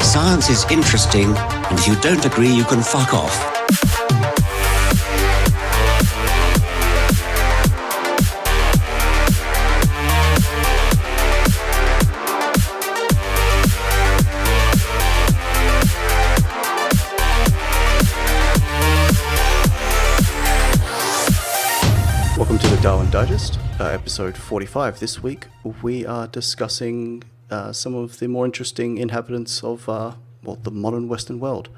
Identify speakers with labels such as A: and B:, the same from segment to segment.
A: Science is interesting, and if you don't agree, you can fuck off.
B: Welcome to the Darwin Digest, episode 45. This week we are discussing some of the more interesting inhabitants of the modern Western world.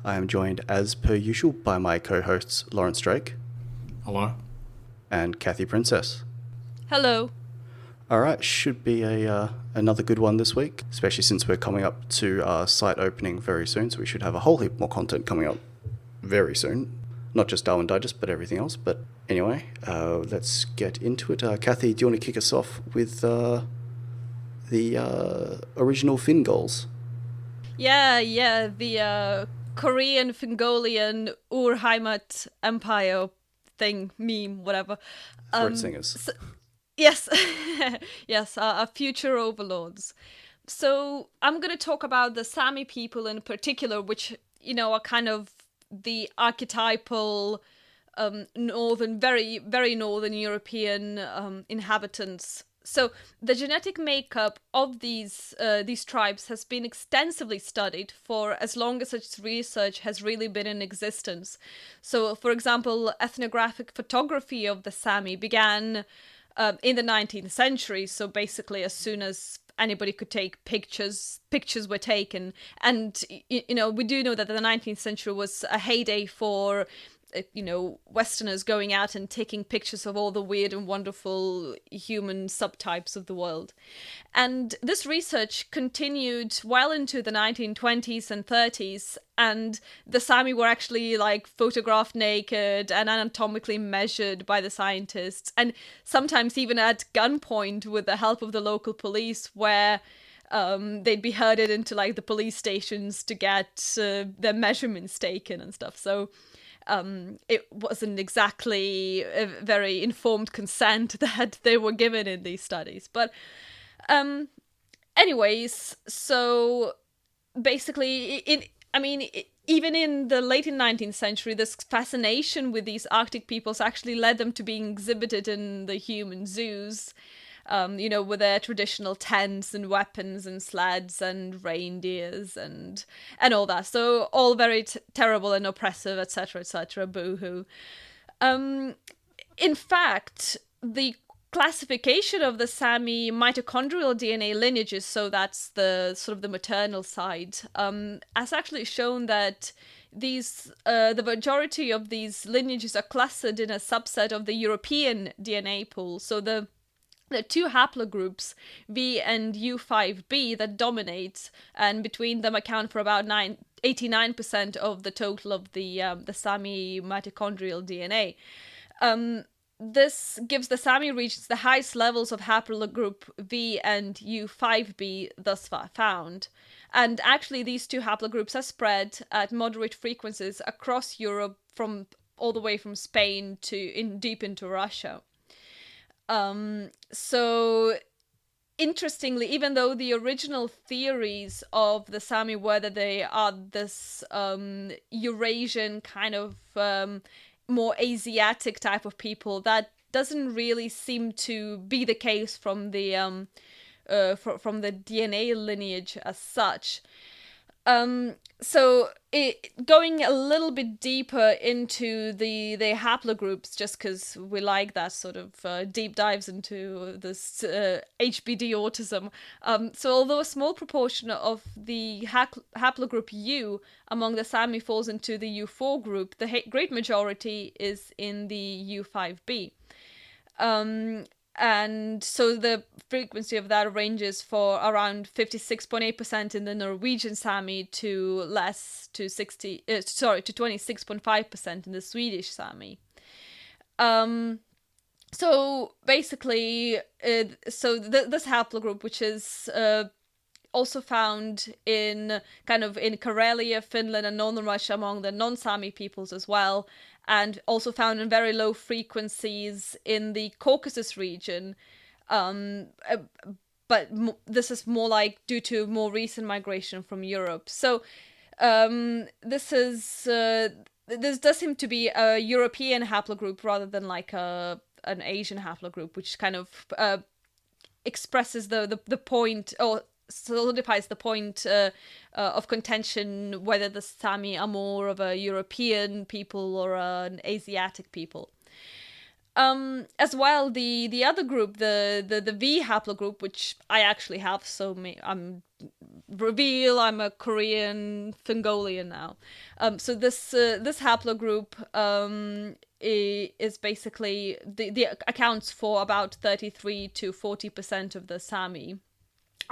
B: I am joined, as per usual, by my co-hosts Lawrence Drake.
C: Hello.
B: And Kathy Princess.
D: Hello.
B: All right, should be another good one this week, especially since we're coming up to our site opening very soon, so we should have a whole heap more content coming up very soon. Not just Darwin Digest, but everything else. But anyway, let's get into it. Kathy, do you want to kick us off with the original Fingols?
D: Yeah, the Korean Fingolian Urheimat Empire thing, meme, whatever.
B: Throat singers.
D: Yes, yes, our future overlords. So I'm going to talk about the Sami people in particular, which, are kind of the archetypal northern, very, very northern European inhabitants. So the genetic makeup of these tribes has been extensively studied for as long as such research has really been in existence. So, for example, ethnographic photography of the Sami began in the 19th century. So basically, as soon as anybody could take pictures were taken. And, we do know that the 19th century was a heyday for Westerners going out and taking pictures of all the weird and wonderful human subtypes of the world. And this research continued well into the 1920s and 30s, and the Sami were actually photographed naked and anatomically measured by the scientists, and sometimes even at gunpoint with the help of the local police, where they'd be herded into the police stations to get their measurements taken and stuff. So it wasn't exactly a very informed consent that they were given in these studies. But anyways, so basically, even in the late 19th century, this fascination with these Arctic peoples actually led them to being exhibited in the human zoos, with their traditional tents and weapons and sleds and reindeers and all that. So all very terrible and oppressive, etc., boo-hoo. In fact, the classification of the Sami mitochondrial DNA lineages, so that's the sort of the maternal side, has actually shown that the majority of these lineages are clustered in a subset of the European DNA pool. So the two haplogroups, V and U5b, that dominate, and between them account for about 89% of the total of the Sami mitochondrial DNA. This gives the Sami regions the highest levels of haplogroup V and U5b thus far found. And actually, these two haplogroups are spread at moderate frequencies across Europe, from all the way from Spain to deep into Russia. So interestingly, even though the original theories of the Sami were that they are this Eurasian kind of more Asiatic type of people, that doesn't really seem to be the case from the DNA lineage as such. So going a little bit deeper into the haplogroups, just because we like that sort of deep dives into this HBD autism. So although a small proportion of the haplogroup U among the Sami falls into the U4 group, the great majority is in the U5b. And so the frequency of that ranges for around 56.8% in the Norwegian Sami to 26.5% in the Swedish Sami. So basically, this haplogroup, which is also found in Karelia, Finland, and northern Russia among the non-Sami peoples as well, and also found in very low frequencies in the Caucasus region, but this is more like due to more recent migration from Europe. So this does seem to be a European haplogroup rather than like an Asian haplogroup, which kind of expresses the point, or solidifies the point of contention whether the Sami are more of a European people or an Asiatic people. As well, the other group, the V haplogroup, which I actually have, so I'm a Korean Fingolian now. So this haplogroup is basically the accounts for about 33 to 40% of the Sami.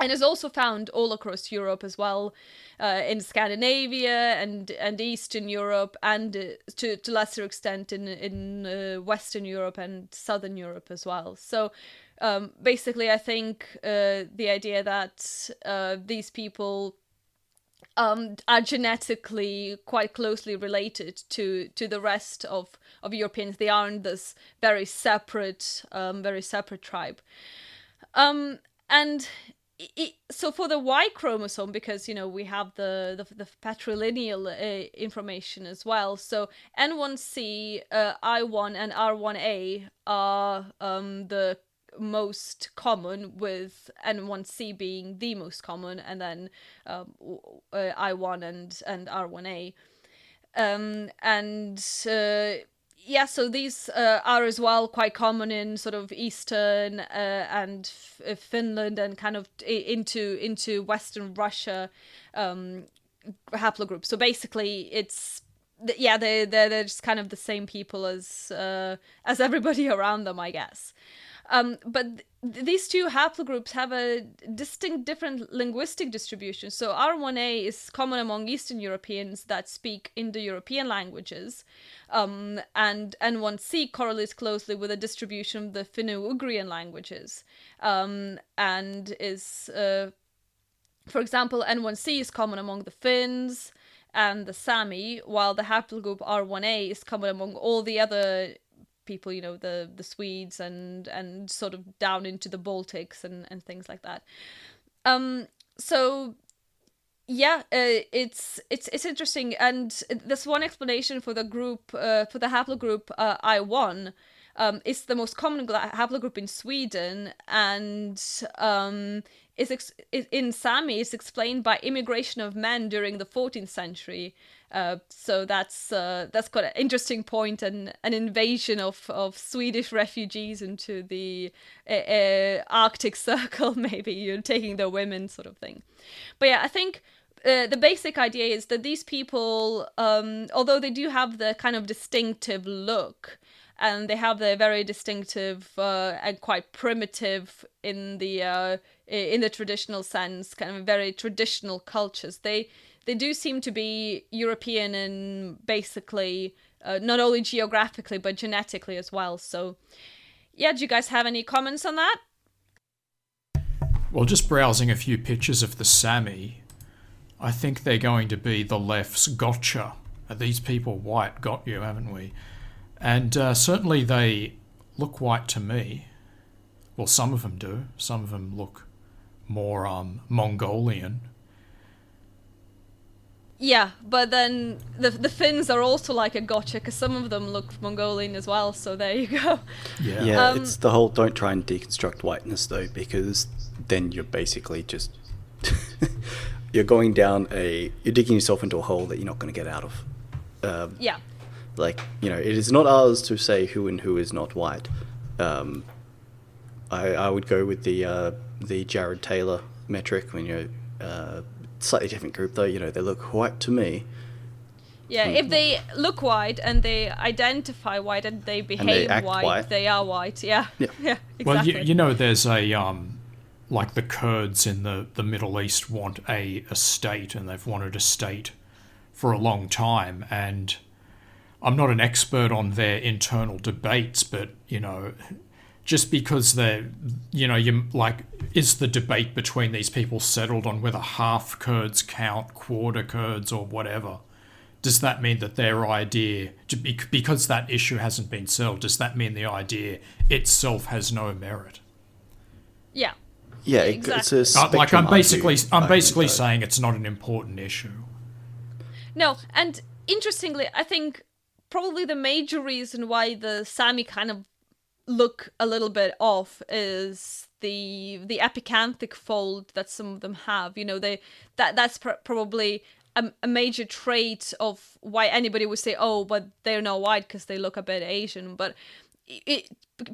D: And is also found all across Europe as well, in Scandinavia and Eastern Europe, and to lesser extent in Western Europe and Southern Europe as well. So basically, I think the idea that these people are genetically quite closely related to the rest of Europeans. They aren't this very separate tribe. And so for the Y chromosome, because we have the patrilineal information as well. So N1C, I1, and R1A are the most common, with N1C being the most common, and then I1 and R1A, yeah, so these are as well quite common in sort of Eastern and Finland, and kind of into Western Russia haplogroup. So basically, they're just kind of the same people as everybody around them, I guess. But these two haplogroups have a distinct different linguistic distribution. So R1A is common among Eastern Europeans that speak Indo-European languages, and N1C correlates closely with the distribution of the Finno-Ugrian languages, and is, for example, N1C is common among the Finns and the Sami, while the haplogroup R1A is common among all the other people, the Swedes and sort of down into the Baltics and things like that. So yeah, it's interesting, and there's one explanation for the group, for the haplogroup I1. It's the most common haplogroup in Sweden, and in Sami is explained by immigration of men during the 14th century. So that's quite an interesting point, and an invasion of Swedish refugees into the Arctic Circle. Maybe you're taking the women, sort of thing. But yeah, I think the basic idea is that these people, although they do have the kind of distinctive look, and they have the very distinctive and quite primitive in the traditional sense, kind of very traditional cultures, they do seem to be European, and basically not only geographically but genetically as well. So yeah, do you guys have any comments on that?
C: Well, just browsing a few pictures of the Sami, I think they're going to be the left's gotcha. Are these people white? Got you, haven't we? And certainly they look white to me. Well, some of them do. Some of them look more Mongolian.
D: Yeah, but then the Finns are also like a gotcha, because some of them look Mongolian as well, so there you go.
B: Yeah, it's the whole don't try and deconstruct whiteness, though, because then you're basically just... you're going down you're digging yourself into a hole that you're not going to get out of.
D: Yeah.
B: Like, it is not ours to say who and who is not white. I would go with the Jared Taylor metric when slightly different group though. They look white to me.
D: Yeah, if they look white and they identify white and they behave white, they are white. Yeah. Yeah, exactly.
C: Well, there's a like the Kurds in the Middle East want a state, and they've wanted a state for a long time, and I'm not an expert on their internal debates, but, just because they're, is the debate between these people settled on whether half Kurds count, quarter Kurds, or whatever? Does that mean that their idea, because that issue hasn't been settled, does that mean the idea itself has no merit?
D: Yeah.
B: Yeah,
D: Exactly.
B: it's a spectrum.
C: Like I'm basically
B: argument, though.
C: saying it's not an important issue.
D: No, and interestingly, I think probably the major reason why the Sami kind of look a little bit off is the epicanthic fold that some of them have. You know, that's probably a major trait of why anybody would say, oh, but they're not white because they look a bit Asian. But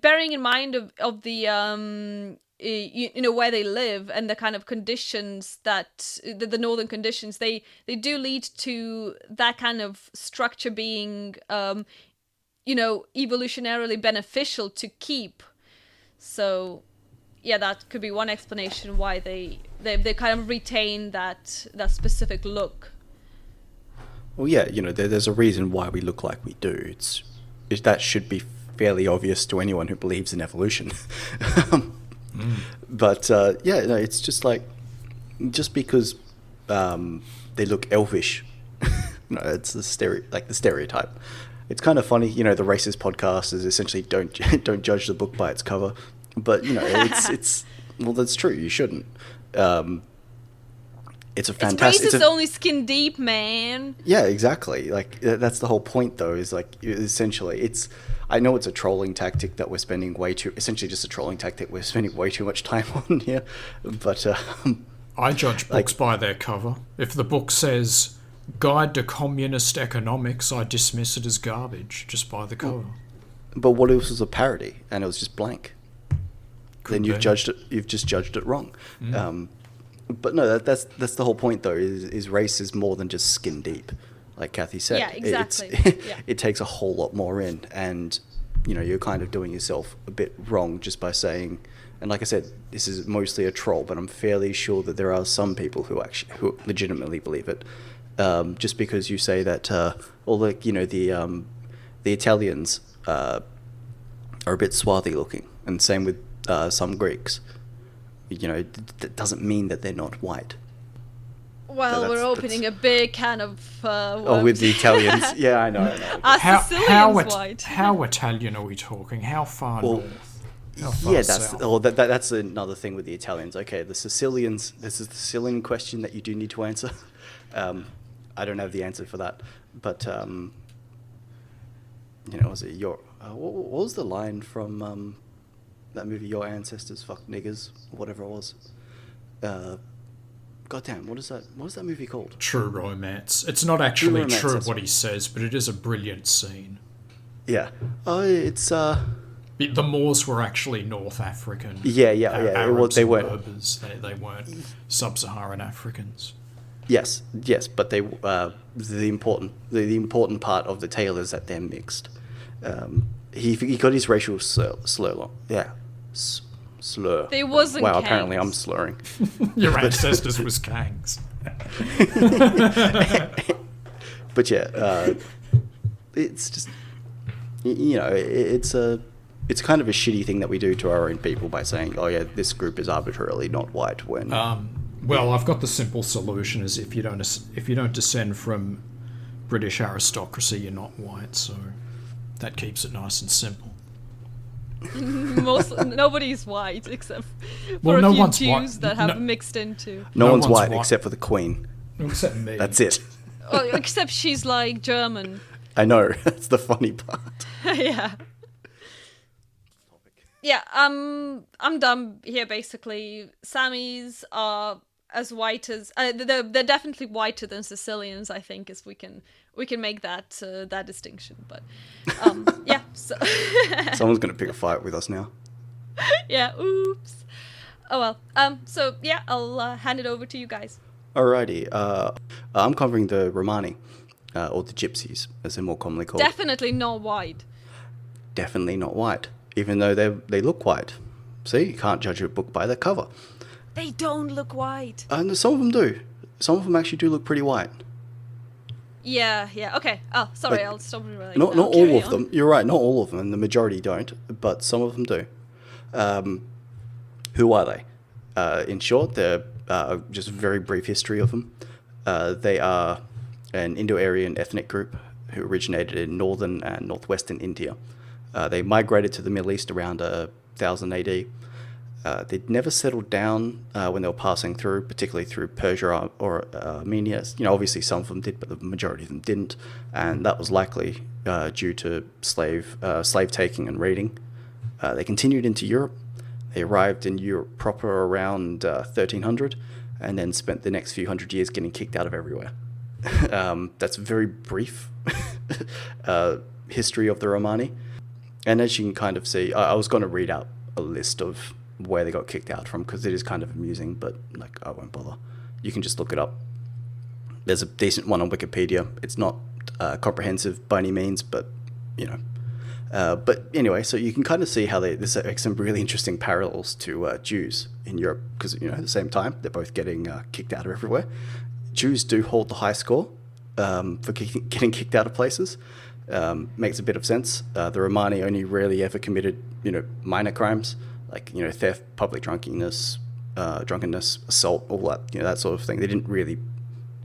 D: bearing in mind of the you know, where they live and the kind of conditions that the northern conditions, they do lead to that kind of structure being you know, evolutionarily beneficial to keep. So yeah, that could be one explanation why they kind of retain that specific look.
B: Well, yeah, you know, there's a reason why we look like we do. That should be fairly obvious to anyone who believes in evolution. But yeah, no, it's just like, just because they look elvish, no, it's the stereotype. It's kind of funny, you know. The racist podcast is essentially don't judge the book by its cover, but you know, it's well, that's true. You shouldn't. It's a fantastic.
D: It's racist only skin deep, man.
B: Yeah, exactly. Like that's the whole point, though. Is like essentially, it's. I know it's a trolling tactic that we're spending essentially just a trolling tactic we're spending way too much time on here, but
C: I judge books by their cover. If the book says Guide to Communist Economics, I dismiss it as garbage just by the cover.
B: But what if it was a parody and it was just blank? Then you've just judged it wrong. But no, that's the whole point, though. Is race is more than just skin deep, like Kathy said.
D: Yeah, exactly.
B: It takes a whole lot more in, and you know, you're kind of doing yourself a bit wrong just by saying. And like I said, this is mostly a troll, but I'm fairly sure that there are some people who legitimately believe it. Just because you say that, or like, you know, the Italians are a bit swarthy looking, and same with some Greeks. You know, that doesn't mean that they're not white.
D: Well, we're opening a big can of
B: oh, with the Italians. Yeah, I know.
D: Sicilians white.
C: How Italian are we talking? How far north? How far
B: yeah,
C: south?
B: That's another thing with the Italians. Okay, the Sicilians. This is the Sicilian question that you do need to answer. I don't have the answer for that, but you know, was it your? What was the line from that movie? Your ancestors fucked niggers, or whatever it was. Goddamn, what is that? What is that movie called?
C: True Romance. It's not actually true what
B: right.
C: he says, but it is a brilliant scene.
B: Yeah. Oh, it's
C: The Moors were actually North African.
B: Yeah.
C: Arabs
B: They
C: and
B: weren't.
C: Berbers. They weren't sub-Saharan Africans.
B: Yes, but they the important part of the tale is that they're mixed. He got his racial slur. Yeah, slur.
D: They wasn't.
B: Wow,
D: Kangs.
B: apparently I'm slurring.
C: Your ancestors was Kangs.
B: But yeah, it's just, you know, it's kind of a shitty thing that we do to our own people by saying, oh yeah, this group is arbitrarily not white when.
C: Well, I've got the simple solution: is if you don't descend from British aristocracy, you're not white. So that keeps it nice and simple.
D: Nobody's white except for
C: Well,
D: a
C: no
D: few
C: one's
D: Jews
C: white.
D: that have
C: No-
D: mixed into.
B: No one's white except for the Queen.
C: Except me.
B: That's it.
D: Oh, except she's like German.
B: I know. That's the funny part.
D: Yeah. Yeah, I'm done here basically. Samis are as white as they're definitely whiter than Sicilians, I think, as we can make that that distinction. But yeah, so
B: Someone's gonna pick a fight with us now.
D: yeah, oops. Oh well. So yeah, I'll hand it over to you guys.
B: Alrighty. I'm covering the Romani, or the Gypsies, as they're more commonly called.
D: Definitely not white.
B: Definitely not white, even though they look white. See, you can't judge a book by the cover.
D: They don't look white.
B: And some of them do. Some of them actually do look pretty white.
D: Yeah. Okay. Oh, sorry.
B: Like,
D: I'll stop relating.
B: Not
D: now.
B: all
D: Carry
B: of
D: on.
B: them. You're right. Not all of them, and the majority don't. But some of them do. Who are they? In short, they're just a very brief history of them. They are an Indo-Aryan ethnic group who originated in northern and northwestern India. They migrated to the Middle East around 1000 AD. They'd never settled down when they were passing through, particularly through Persia or Armenia. Obviously some of them did, but the majority of them didn't, and that was likely due to slave taking and raiding. They continued into Europe. They arrived in Europe proper around 1300, and then spent the next few hundred years getting kicked out of everywhere. That's a very brief history of the Romani. And as you can kind of see, I was going to read out a list of where they got kicked out from, because it is kind of amusing, but I won't bother. You can just look it up. There's a decent one on Wikipedia. It's not comprehensive by any means, but but anyway, so you can kind of see how there's some really interesting parallels to Jews in Europe, because at the same time they're both getting kicked out of everywhere. Jews do hold the high score for getting kicked out of places. Makes a bit of sense. The Romani only rarely ever committed minor crimes, like theft, public drunkenness, assault, all that that sort of thing. They didn't really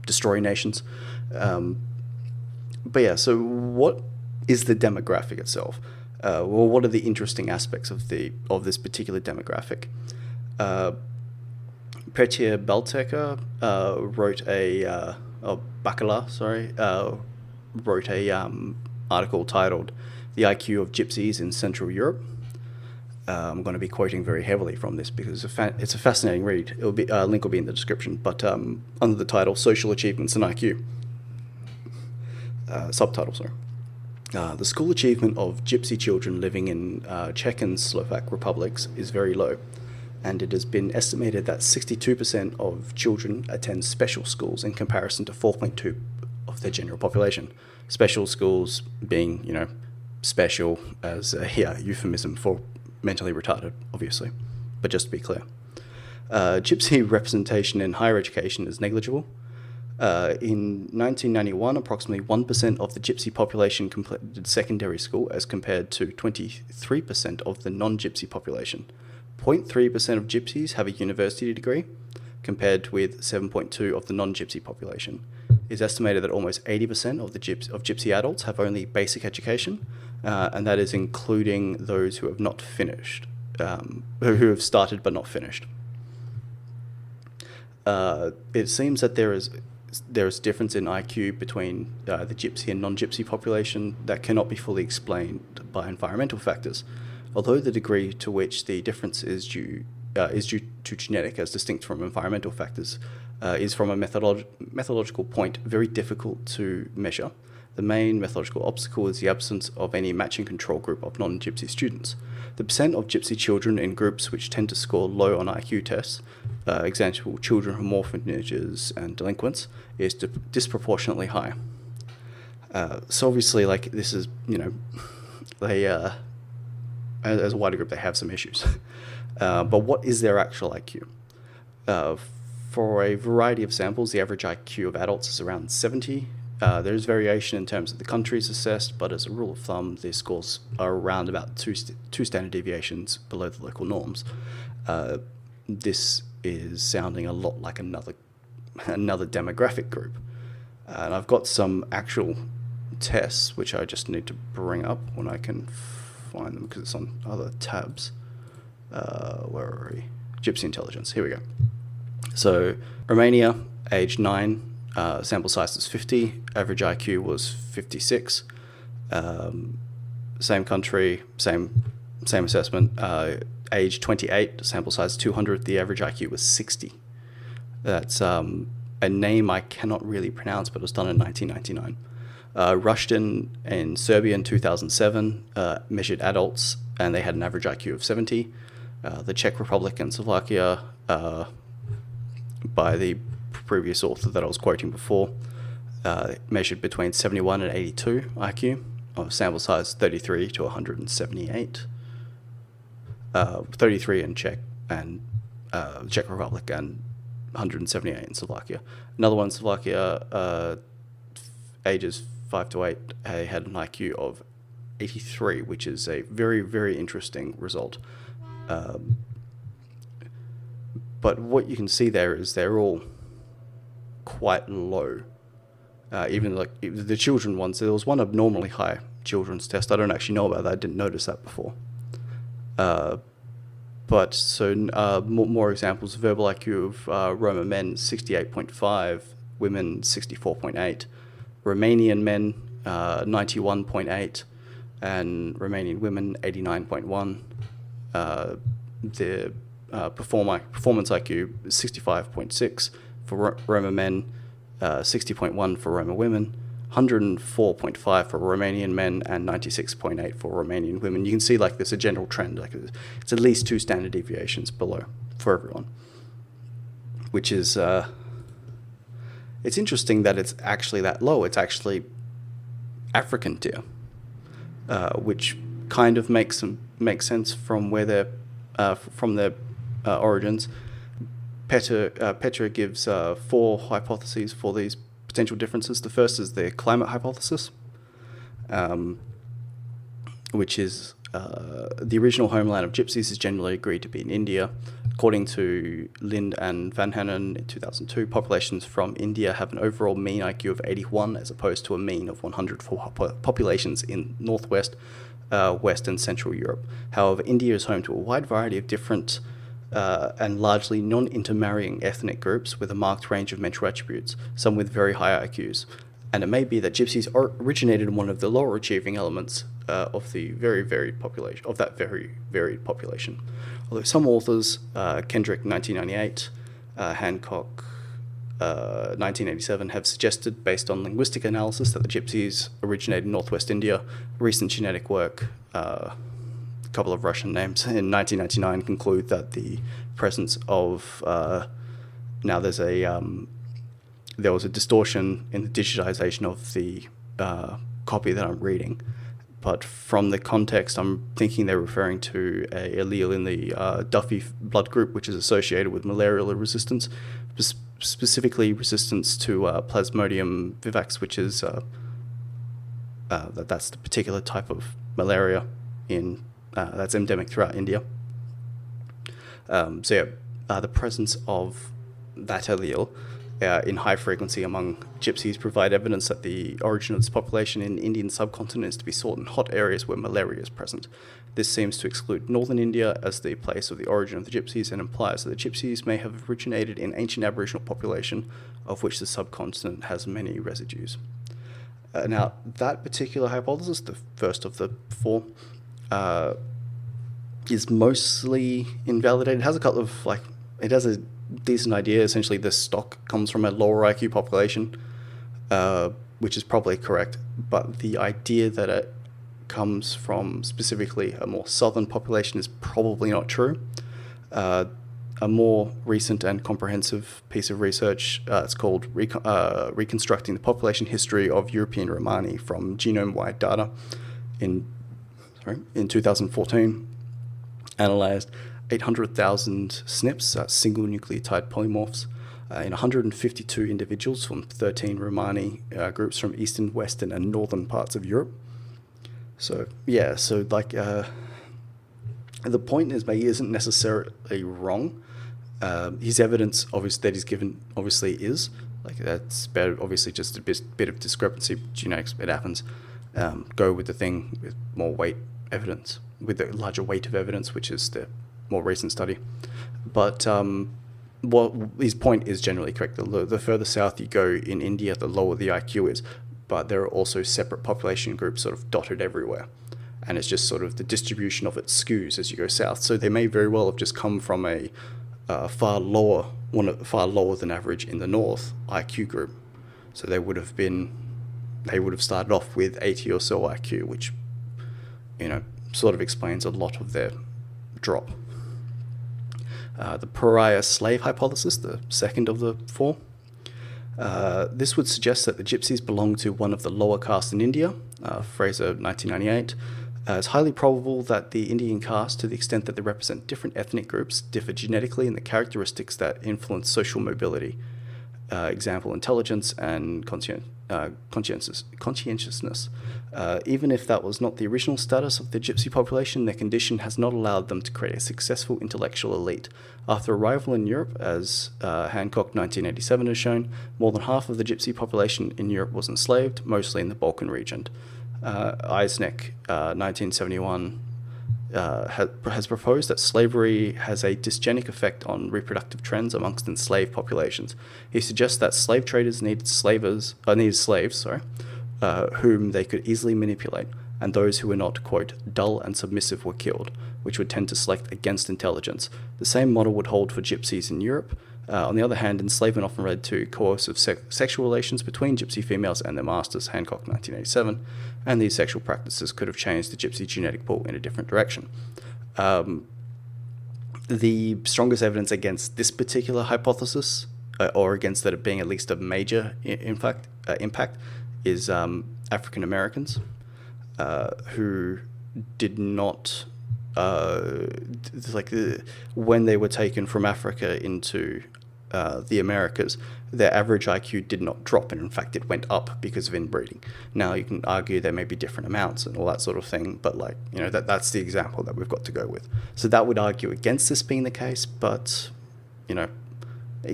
B: destroy nations. But yeah, so what is the demographic itself? Well, what are the interesting aspects of this particular demographic? Petr Bakalar wrote a article titled "The IQ of Gypsies in Central Europe." I'm going to be quoting very heavily from this because it's a fascinating read. Link will be in the description, but under the title "Social Achievements and IQ," subtitle, sorry. The school achievement of Gypsy children living in Czech and Slovak republics is very low, and it has been estimated that 62% of children attend special schools in comparison to 4.2% of their general population. Special schools being, special as a euphemism for mentally retarded, obviously, but just to be clear. Gypsy representation in higher education is negligible. In 1991, approximately 1% of the Gypsy population completed secondary school as compared to 23% of the non-Gypsy population. 0.3% of Gypsies have a university degree, compared with 7.2% of the non-Gypsy population. It is estimated that almost 80% of Gypsy adults have only basic education, and that is including those who have not finished, who have started but not finished. It seems that there is difference in IQ between the Gypsy and non-Gypsy population that cannot be fully explained by environmental factors, although the degree to which the difference is due to genetic as distinct from environmental factors is from a methodological point very difficult to measure. The main methodological obstacle is the absence of any matching control group of non-Gypsy students. The percent of Gypsy children in groups which tend to score low on IQ tests, example children who are orphanages and delinquents, is disproportionately high. So obviously, this is, they, as a wider group, they have some issues. But what is their actual IQ? For a variety of samples, the average IQ of adults is around 70. There's variation in terms of the countries assessed, but as a rule of thumb, the scores are around about two standard deviations below the local norms. This is sounding a lot like another demographic group. And I've got some actual tests, which I just need to bring up when I can find them, because it's on other tabs. Where are we? Gypsy intelligence. Here we go. So Romania, age 9. Sample size was 50. Average IQ was 56. Same country, same assessment. Age 28. Sample size 200. The average IQ was 60. That's a name I cannot really pronounce, but it was done in 1999. Rushton in Serbia in 2007 measured adults, and they had an average IQ of 70. The Czech Republic and Slovakia, by the previous author that I was quoting before, measured between 71 and 82 IQ, of sample size 33 to 178. 33 in Czech and Czech Republic, and 178 in Slovakia. Another one in Slovakia, ages 5 to 8, had an IQ of 83, which is a very, very interesting result. But what you can see there is they're all quite low. Even like the children ones, there was one abnormally high children's test. I don't actually know about that. I didn't notice that before. But more examples: verbal IQ of Roma men 68.5, women 64.8, Romanian men 91.8, and Romanian women 89.1. The performance IQ is 65.6 for Roma men, 60.1 for Roma women, 104.5 for Romanian men, and 96.8 for Romanian women. You can see like there's a general trend, like it's at least 2 standard deviations below for everyone, which is it's interesting that it's actually that low. It's actually African tier, which kind of makes sense from where they're from their origins. Petr gives 4 hypotheses for these potential differences. The first is the climate hypothesis, which is the original homeland of Gypsies is generally agreed to be in India. According to Lind and Van Hanen in 2002, populations from India have an overall mean IQ of 81 as opposed to a mean of 100 for populations in Northwest, West and Central Europe. However, India is home to a wide variety of different and largely non-intermarrying ethnic groups with a marked range of mental attributes, some with very high IQs. And it may be that Gypsies originated in one of the lower achieving elements of the very varied population. Although some authors, Kendrick 1998, Hancock 1987, have suggested, based on linguistic analysis, that the Gypsies originated in northwest India. Recent genetic work, a couple of Russian names, in 1999 conclude that the presence of there was a distortion in the digitization of the copy that I'm reading. But from the context, I'm thinking they're referring to a allele in the Duffy blood group, which is associated with malarial resistance, specifically resistance to Plasmodium vivax, which is that's the particular type of malaria that's endemic throughout India. The presence of that allele in high frequency among Gypsies provide evidence that the origin of this population in the Indian subcontinent is to be sought in hot areas where malaria is present. This seems to exclude northern India as the place of the origin of the Gypsies and implies that the Gypsies may have originated in ancient Aboriginal population, of which the subcontinent has many residues. Now, that particular hypothesis, the first of the 4, is mostly invalidated. It has a couple of, it has a decent idea. Essentially, the stock comes from a lower IQ population, which is probably correct, but the idea that it comes from specifically a more southern population is probably not true. A more recent and comprehensive piece of research, it's called Reconstructing the Population History of European Romani from Genome-Wide Data in 2014, analysed 800,000 SNPs, single nucleotide polymorphs, in 152 individuals from 13 Romani groups from eastern, western, and northern parts of Europe. So the point is, he isn't necessarily wrong. His evidence, that he's given, obviously is that's better. Obviously, just a bit of discrepancy. Genetics, it happens. Go with the thing with more weight evidence, with the larger weight of evidence, which is the more recent study. But his point is generally correct. The further south you go in India, the lower the IQ is. But there are also separate population groups sort of dotted everywhere. And it's just sort of the distribution of it skews as you go south. So they may very well have just come from a far lower than average in the north IQ group. So they would have started off with 80 or so IQ, which, sort of explains a lot of their drop. The pariah slave hypothesis, the second of the 4. This would suggest that the Gypsies belong to one of the lower castes in India, Fraser 1998. It's highly probable that the Indian caste, to the extent that they represent different ethnic groups, differ genetically in the characteristics that influence social mobility, example, intelligence and conscientiousness. Even if that was not the original status of the Gypsy population, their condition has not allowed them to create a successful intellectual elite. After arrival in Europe, as Hancock 1987 has shown, more than half of the Gypsy population in Europe was enslaved, mostly in the Balkan region. Eisneck 1971 has proposed that slavery has a dysgenic effect on reproductive trends amongst enslaved populations. He suggests that slave traders needed slaves, whom they could easily manipulate, and those who were not, quote, dull and submissive were killed, which would tend to select against intelligence. The same model would hold for gypsies in Europe. On the other hand, enslavement often led to coercive sexual relations between gypsy females and their masters, Hancock 1987, and these sexual practices could have changed the gypsy genetic pool in a different direction. The strongest evidence against this particular hypothesis, or against that it being at least a major impact, is African Americans, who did not, when they were taken from Africa into the Americas, their average IQ did not drop, and in fact it went up because of inbreeding. Now you can argue there may be different amounts and all that sort of thing, but that's the example that we've got to go with. So that would argue against this being the case, but there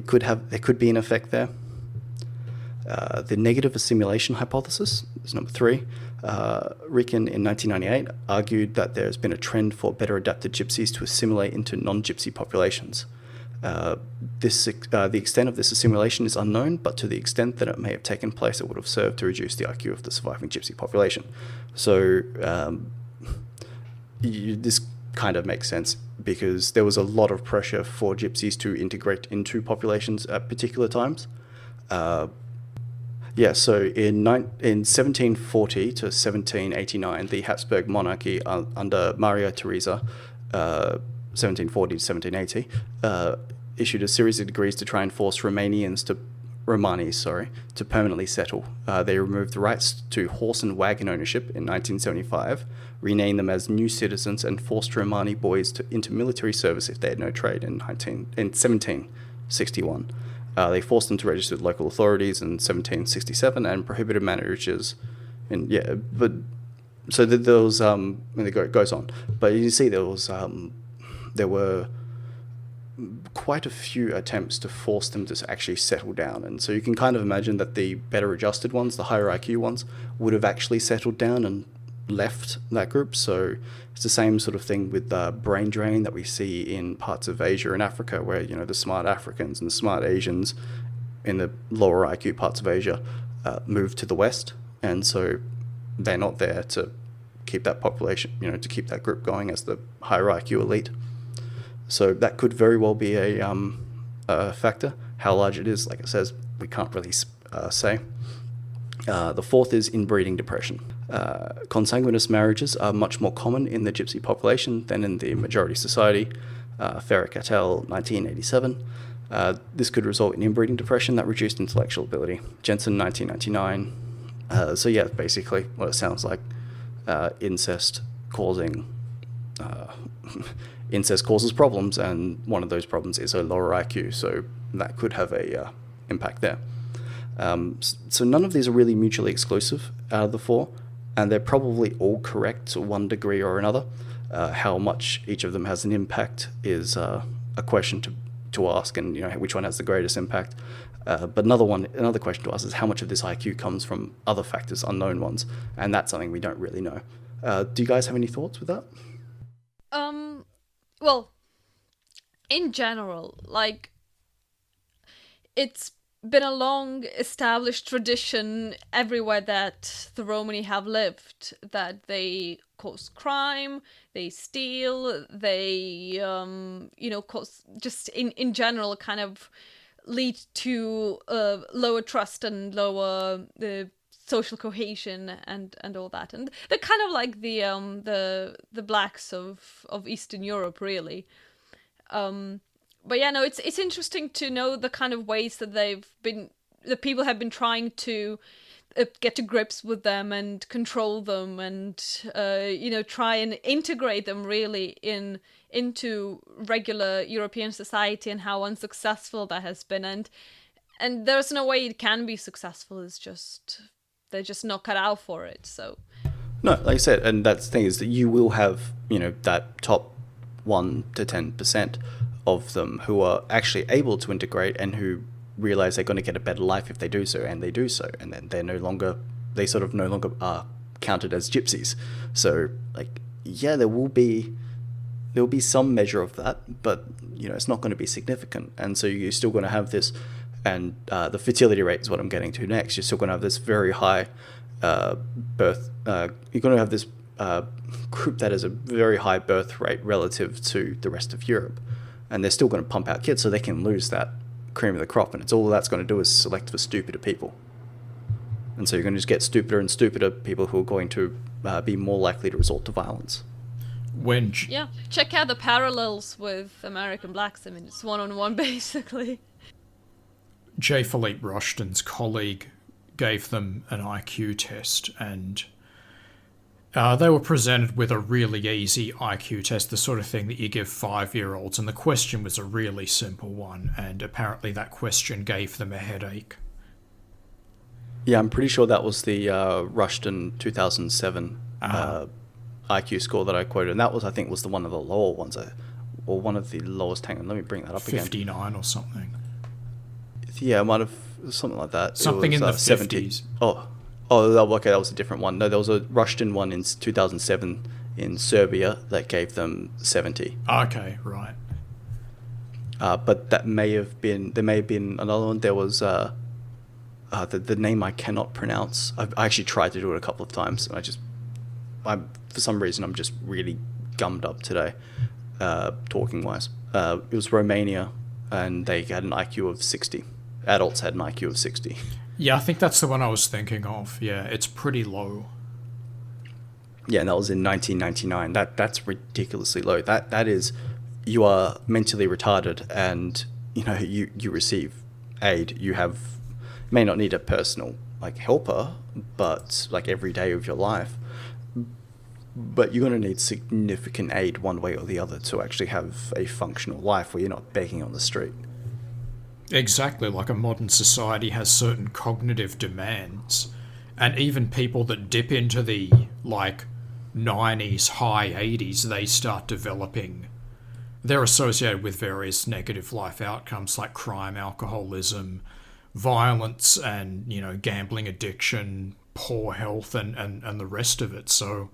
B: could be an effect there. The negative assimilation hypothesis is number 3. Ricken in 1998 argued that there's been a trend for better adapted gypsies to assimilate into non-gypsy populations. The extent of this assimilation is unknown, but to the extent that it may have taken place, it would have served to reduce the IQ of the surviving gypsy population. So this kind of makes sense because there was a lot of pressure for gypsies to integrate into populations at particular times. So in 1740 to 1789, the Habsburg monarchy under Maria Theresa, 1740 to 1780, issued a series of decrees to try and force Romani to permanently settle. They removed the rights to horse and wagon ownership in 1975, renamed them as new citizens, and forced Romani boys into military service if they had no trade in 1761. They forced them to register with local authorities in 1767 and prohibited marriages. It goes on. But you see there were quite a few attempts to force them to actually settle down. And so you can kind of imagine that the better adjusted ones, the higher IQ ones, would have actually settled down and left that group. So it's the same sort of thing with brain drain that we see in parts of Asia and Africa, where the smart Africans and the smart Asians in the lower IQ parts of Asia move to the West, and so they're not there to keep that population, to keep that group going as the higher IQ elite. So that could very well be a factor. How large it is, like it says, we can't really say. The fourth is inbreeding depression. Consanguineous marriages are much more common in the gypsy population than in the majority society. Ferrick et al., 1987. This could result in inbreeding depression that reduced intellectual ability. Jensen, 1999. Basically what it sounds like. Incest causes problems, and one of those problems is a lower IQ, so that could have a impact there. So none of these are really mutually exclusive out of the 4, and they're probably all correct to one degree or another. How much each of them has an impact is a question to ask, and which one has the greatest impact. But another question to ask is how much of this IQ comes from other factors, unknown ones, and that's something we don't really know. Do you guys have any thoughts with that?
D: Well, in general, it's been a long established tradition everywhere that the Romani have lived, that they cause crime, they steal, they, cause, just in general, kind of lead to lower trust and lower social cohesion and all that. And they're kind of like the blacks of Eastern Europe, really. It's interesting to know the kind of ways that the people have been trying to get to grips with them and control them and try and integrate them really into regular European society, and how unsuccessful that has been. And there's no way it can be successful. It's just they're just not cut out for it. So
B: no, like I said, and that's the thing, is that you will have that top 1 to 10% of them who are actually able to integrate and who realize they're going to get a better life if they do so, and they do so, and then they no longer are counted as gypsies. So there will be There will be some measure of that, but it's not going to be significant. And so you're still going to have this, and the fertility rate is what I'm getting to next. You're still going to have this very high birth. You're going to have this group that has a very high birth rate relative to the rest of Europe, and they're still going to pump out kids, so they can lose that cream of the crop. And it's all that's going to do is select for stupider people. And so you're going to just get stupider and stupider people who are going to be more likely to resort to violence.
D: Yeah, check out the parallels with American blacks. I mean, it's one-on-one basically.
C: J. Philippe Rushton's colleague gave them an IQ test, and they were presented with a really easy IQ test, the sort of thing that you give 5-year-olds, and the question was a really simple one, and apparently that question gave them a headache.
B: Yeah, I'm pretty sure that was the Rushton 2007 IQ score that I quoted, and that was, I think, was the one of the lower ones, or one of the lowest. Hang on, let me bring that up
C: 59
B: again.
C: 59 or something.
B: Yeah, it might have something like that.
C: Something
B: it was,
C: in the
B: 70.
C: 50s.
B: Oh, okay, that was a different one. No, there was a Rushton one in 2007 in Serbia that gave them 70.
C: Okay, right.
B: But there may have been another one. There was the name I cannot pronounce. I actually tried to do it a couple of times, and for some reason I'm just really gummed up today, talking wise. It was Romania, and they had an IQ of 60. Adults had an IQ of 60.
C: Yeah, I think that's the one I was thinking of. Yeah, it's pretty low.
B: Yeah, and that was in 1999. That's ridiculously low. That is, you are mentally retarded, and you receive aid. You may not need a personal helper, but every day of your life. But you're going to need significant aid one way or the other to actually have a functional life where you're not begging on the street.
C: Exactly, like a modern society has certain cognitive demands, and even people that dip into the 90s, high 80s, they start developing. They're associated with various negative life outcomes like crime, alcoholism, violence, and gambling addiction, poor health, and the rest of it. So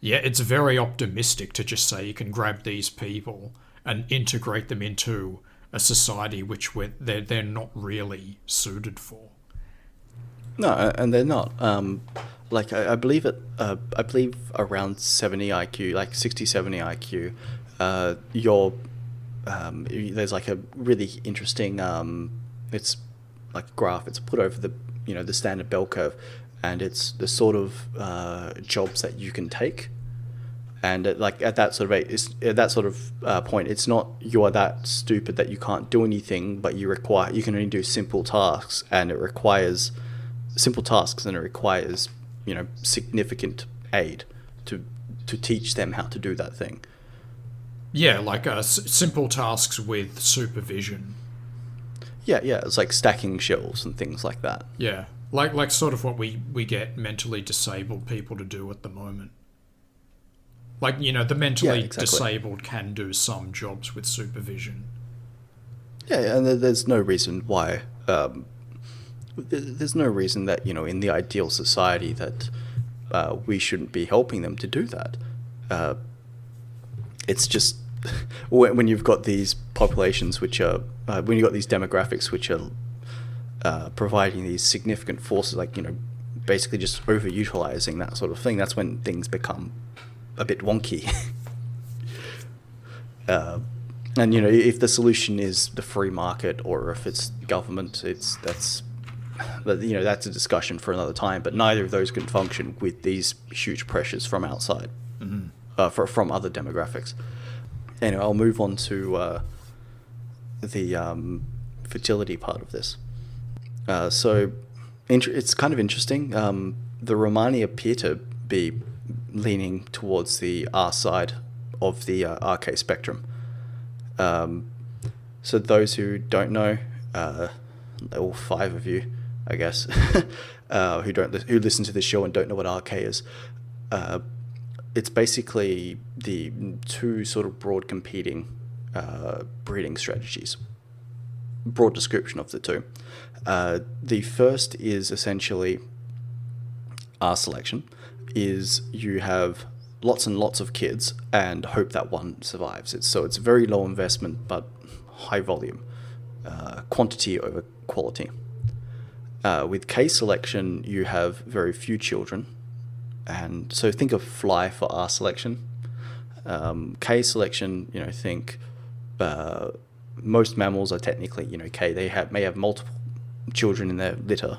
C: yeah, it's very optimistic to just say you can grab these people and integrate them into a society which they're not really suited for.
B: No, and they're not. I believe around 70 IQ, 60, 70 IQ, there's a really interesting it's like a graph. It's put over the standard bell curve, and it's the sort of jobs that you can take. And at that sort of point, it's not you are that stupid that you can't do anything, but you can only do simple tasks, and it requires significant aid to teach them how to do that thing.
C: Yeah, simple tasks with supervision.
B: Yeah, it's like stacking shelves and things like that.
C: Yeah, like sort of what we get mentally disabled people to do at the moment. The mentally disabled can do some jobs with supervision.
B: Yeah, and there's no reason why. There's no reason that in the ideal society that we shouldn't be helping them to do that. It's just when you've got these populations which are when you've got these demographics which are providing these significant forces, basically just overutilizing that sort of thing. That's when things become a bit wonky. And if the solution is the free market or if it's government, that's a discussion for another time. But neither of those can function with these huge pressures from outside, from other demographics. Anyway, I'll move on to the fertility part of this. So it's kind of interesting. The Romani appear to be leaning towards the R side of the RK spectrum. So those who don't know, all 5 of you, I guess, who listen to this show and don't know what RK is, it's basically the 2 sort of broad competing breeding strategies. Broad description of the 2. The first is essentially R selection. Is you have lots and lots of kids and hope that one survives. It's very low investment but high volume, quantity over quality. With K selection, you have very few children, and so think of fly for R selection. K selection, think most mammals are technically, K. They may have multiple children in their litter,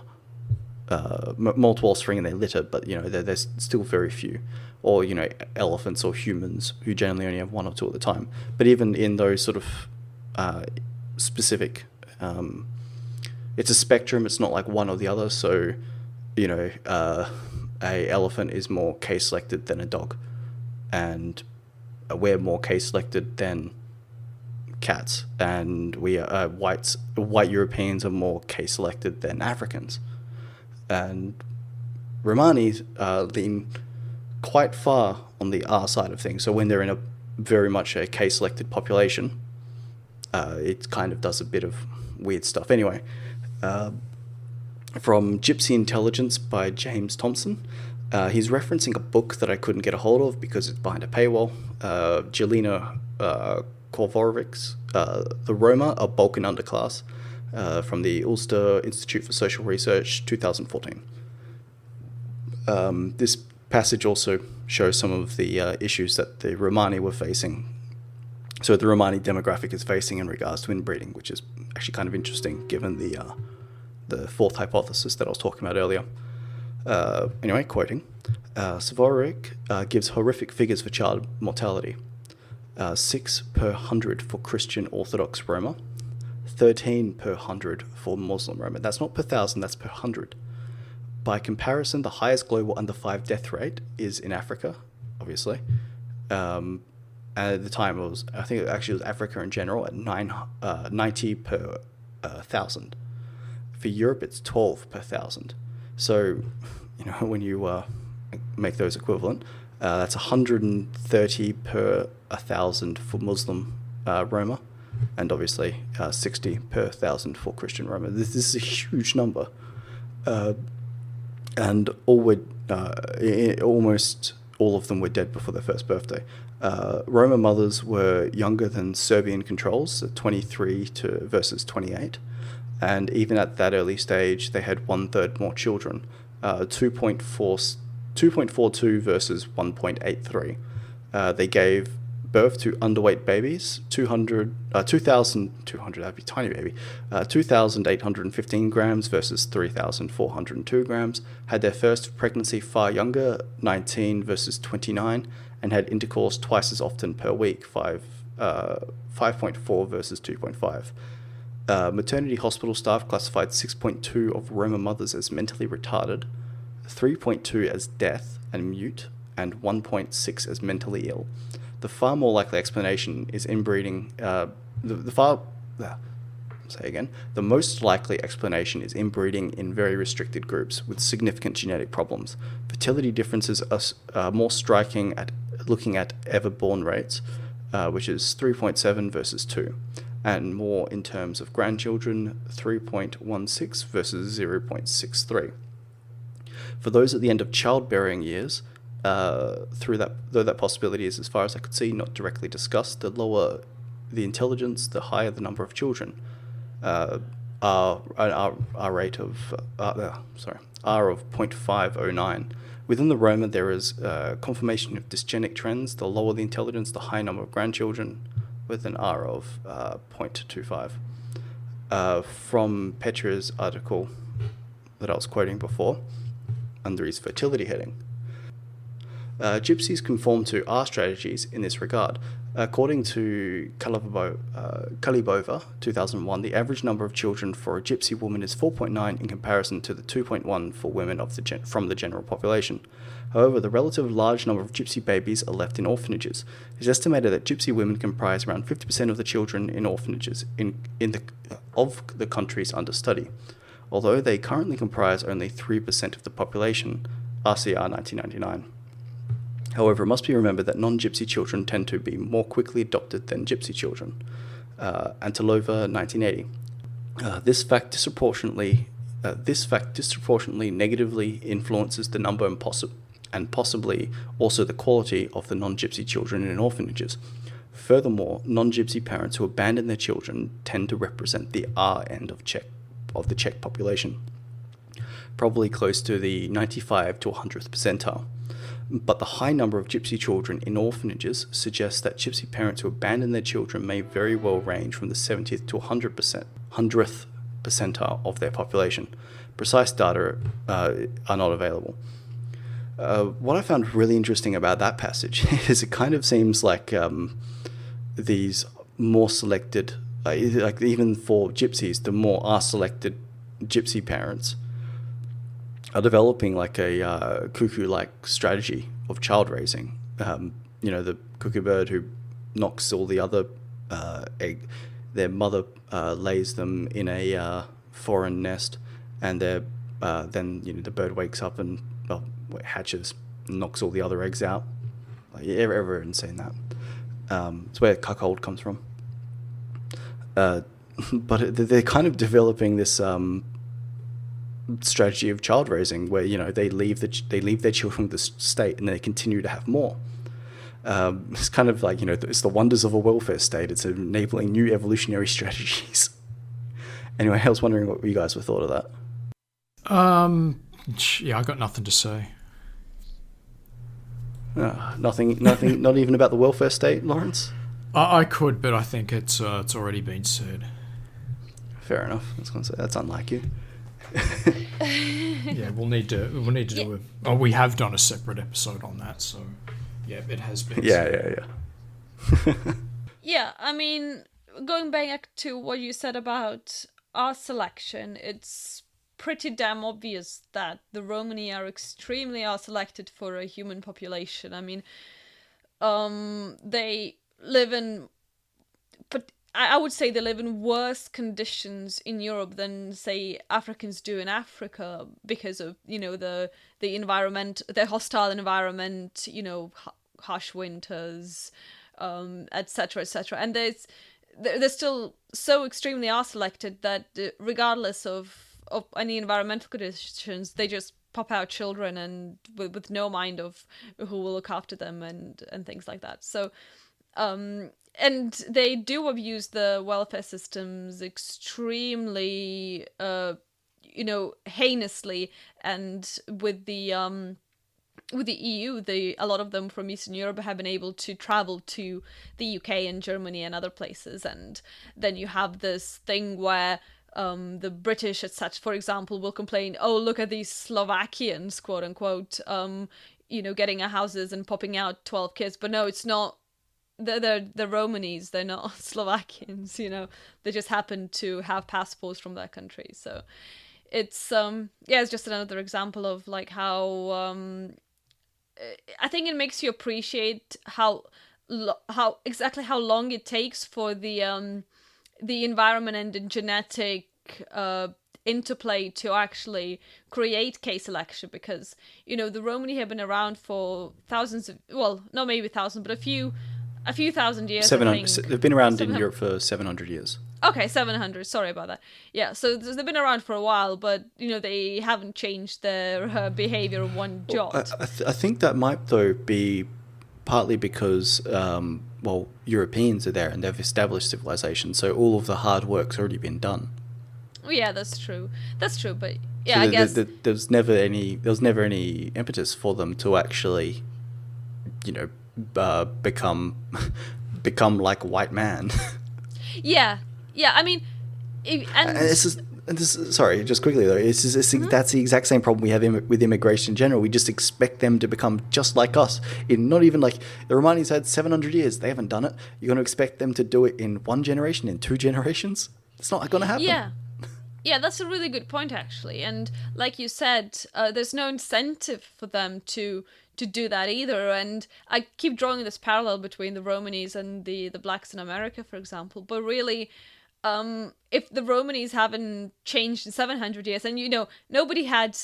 B: multiple offspring in their litter, but there's still very few. Or elephants or humans who generally only have one or two at a time. But even in those sort of specific, it's a spectrum. It's not like one or the other. So a elephant is more K selected than a dog, and we're more K selected than cats, and we are white Europeans are more K selected than Africans, and Romani lean quite far on the R side of things. So when they're in a very much a K selected population, it kind of does a bit of weird stuff. Anyway, from Gypsy Intelligence by James Thompson. He's referencing a book that I couldn't get a hold of because it's behind a paywall. Jelena Korvorovic's The Roma, a Balkan Underclass, from the Ulster Institute for Social Research, 2014. This passage also shows some of the issues that the Romani were facing. So the Romani demographic is facing in regards to inbreeding, which is actually kind of interesting given the fourth hypothesis that I was talking about earlier. Anyway, quoting, Savoric gives horrific figures for child mortality. 6 per 100 for Christian Orthodox Roma, 13 per 100 for Muslim Roma. That's not per 1,000, that's per 100. By comparison, the highest global under 5 death rate is in Africa, obviously. And at the time, I think it was Africa in general at 90 per 1,000. For Europe, it's 12 per 1,000. So, when you make those equivalent, that's 130 per 1,000 for Muslim Roma, and obviously 60 per 1,000 for Christian Roma. This is a huge number. And almost all of them were dead before their first birthday. Roma mothers were younger than Serbian controls, 23 versus 28. And even at that early stage, they had 1/3 more children, 2.42 versus 1.83. They gave birth to underweight babies, 2,200, that'd be tiny baby, 2,815 grams versus 3,402 grams, had their first pregnancy far younger, 19 versus 29, and had intercourse twice as often per week, 5.4 versus 2.5. Maternity hospital staff classified 6.2 of Roma mothers as mentally retarded, 3.2 as deaf and mute, and 1.6 as mentally ill. The far more likely explanation is inbreeding. The most likely explanation is inbreeding in very restricted groups with significant genetic problems. Fertility differences are more striking at looking at ever-born rates, which is 3.7 versus 2, and more in terms of grandchildren, 3.16 versus 0.63. For those at the end of childbearing years, though that possibility is, as far as I could see, not directly discussed, the lower the intelligence, the higher the number of children. R of 0.509. Within the Roma, there is confirmation of dysgenic trends. The lower the intelligence, the higher number of grandchildren, with an R of 0.25. From Petr's article that I was quoting before, under his fertility heading. Gypsies conform to R strategies in this regard. According to Kalibova, 2001, the average number of children for a Gypsy woman is 4.9 in comparison to the 2.1 for women from the general population. However, the relative large number of Gypsy babies are left in orphanages. It is estimated that Gypsy women comprise around 50% of the children in orphanages of the countries under study, although they currently comprise only 3% of the population, RCR 1999. However, it must be remembered that non-Gypsy children tend to be more quickly adopted than Gypsy children. Antilova, 1980. This fact disproportionately negatively influences the number and and possibly also the quality of the non-Gypsy children in orphanages. Furthermore, non-Gypsy parents who abandon their children tend to represent the R end of the Czech population, probably close to the 95 to 100th percentile. But the high number of Gypsy children in orphanages suggests that Gypsy parents who abandon their children may very well range from the 70th to 100th percentile of their population. Precise data are not available. What I found really interesting about that passage is it kind of seems like these more selected, like even for Gypsies, the more R-selected Gypsy parents are developing like a cuckoo-like strategy of child raising. The cuckoo bird who knocks all the other egg, their mother lays them in a foreign nest, and then the bird wakes up and hatches, and knocks all the other eggs out. Like, everyone's seen that. It's where cuckold comes from. But they're kind of developing this strategy of child raising, where they leave their children with the state, and they continue to have more. It's kind of like it's the wonders of a welfare state. It's enabling new evolutionary strategies. Anyway, I was wondering what you guys thought of that.
C: Yeah, I got nothing to say.
B: Nothing. Not even about the welfare state, Lawrence.
C: I could, but I think it's already been said.
B: Fair enough. I was going to say that's unlike you.
C: Yeah, we'll need to do it. Oh, we have done a separate episode on that, so yeah, it has been.
B: Yeah.
D: Yeah, I mean, going back to what you said about our selection, it's pretty damn obvious that the Romani are extremely selected for a human population. I mean, they live in, but I would say they live in worse conditions in Europe than, say, Africans do in Africa because of the environment, the hostile environment, harsh winters, etc., etc. And they're still so extremely selected that regardless of any environmental conditions, they just pop out children and with no mind of who will look after them and things like that. So, and they do abuse the welfare systems extremely, heinously, and with the EU, a lot of them from Eastern Europe have been able to travel to the UK and Germany and other places, and then you have this thing where the British, etc., for example, will complain, oh, look at these Slovakians, quote unquote, getting houses and popping out 12 kids. But no, it's not. They're Romanis. They're not Slovakians. They just happen to have passports from that country. So it's it's just another example of like how I think it makes you appreciate how long it takes for the environment and the genetic interplay to actually create case selection, because the Romani have been around for thousands of, well, not maybe thousands, but a few thousand years.
B: 700. They've been around in Europe for 700 years.
D: Okay, 700. Sorry about that. Yeah, so they've been around for a while, but they haven't changed their behavior one jot.
B: I think that might though be partly because Europeans are there and they've established civilization, so all of the hard work's already been done.
D: Oh, yeah, that's true. But yeah,
B: so
D: I guess
B: there was never any impetus for them to actually, become like a white man.
D: Yeah. I mean,
B: sorry, just quickly though, that's the exact same problem we have with immigration in general. We just expect them to become just like us. Not even like the Romanis had 700 years; they haven't done it. You're going to expect them to do it in one generation, in 2 generations? It's not going to happen.
D: Yeah, that's a really good point actually. And like you said, there's no incentive for them to do that either. And I keep drawing this parallel between the Romanis and the blacks in America, for example. But really, if the Romanis haven't changed in 700 years, and nobody had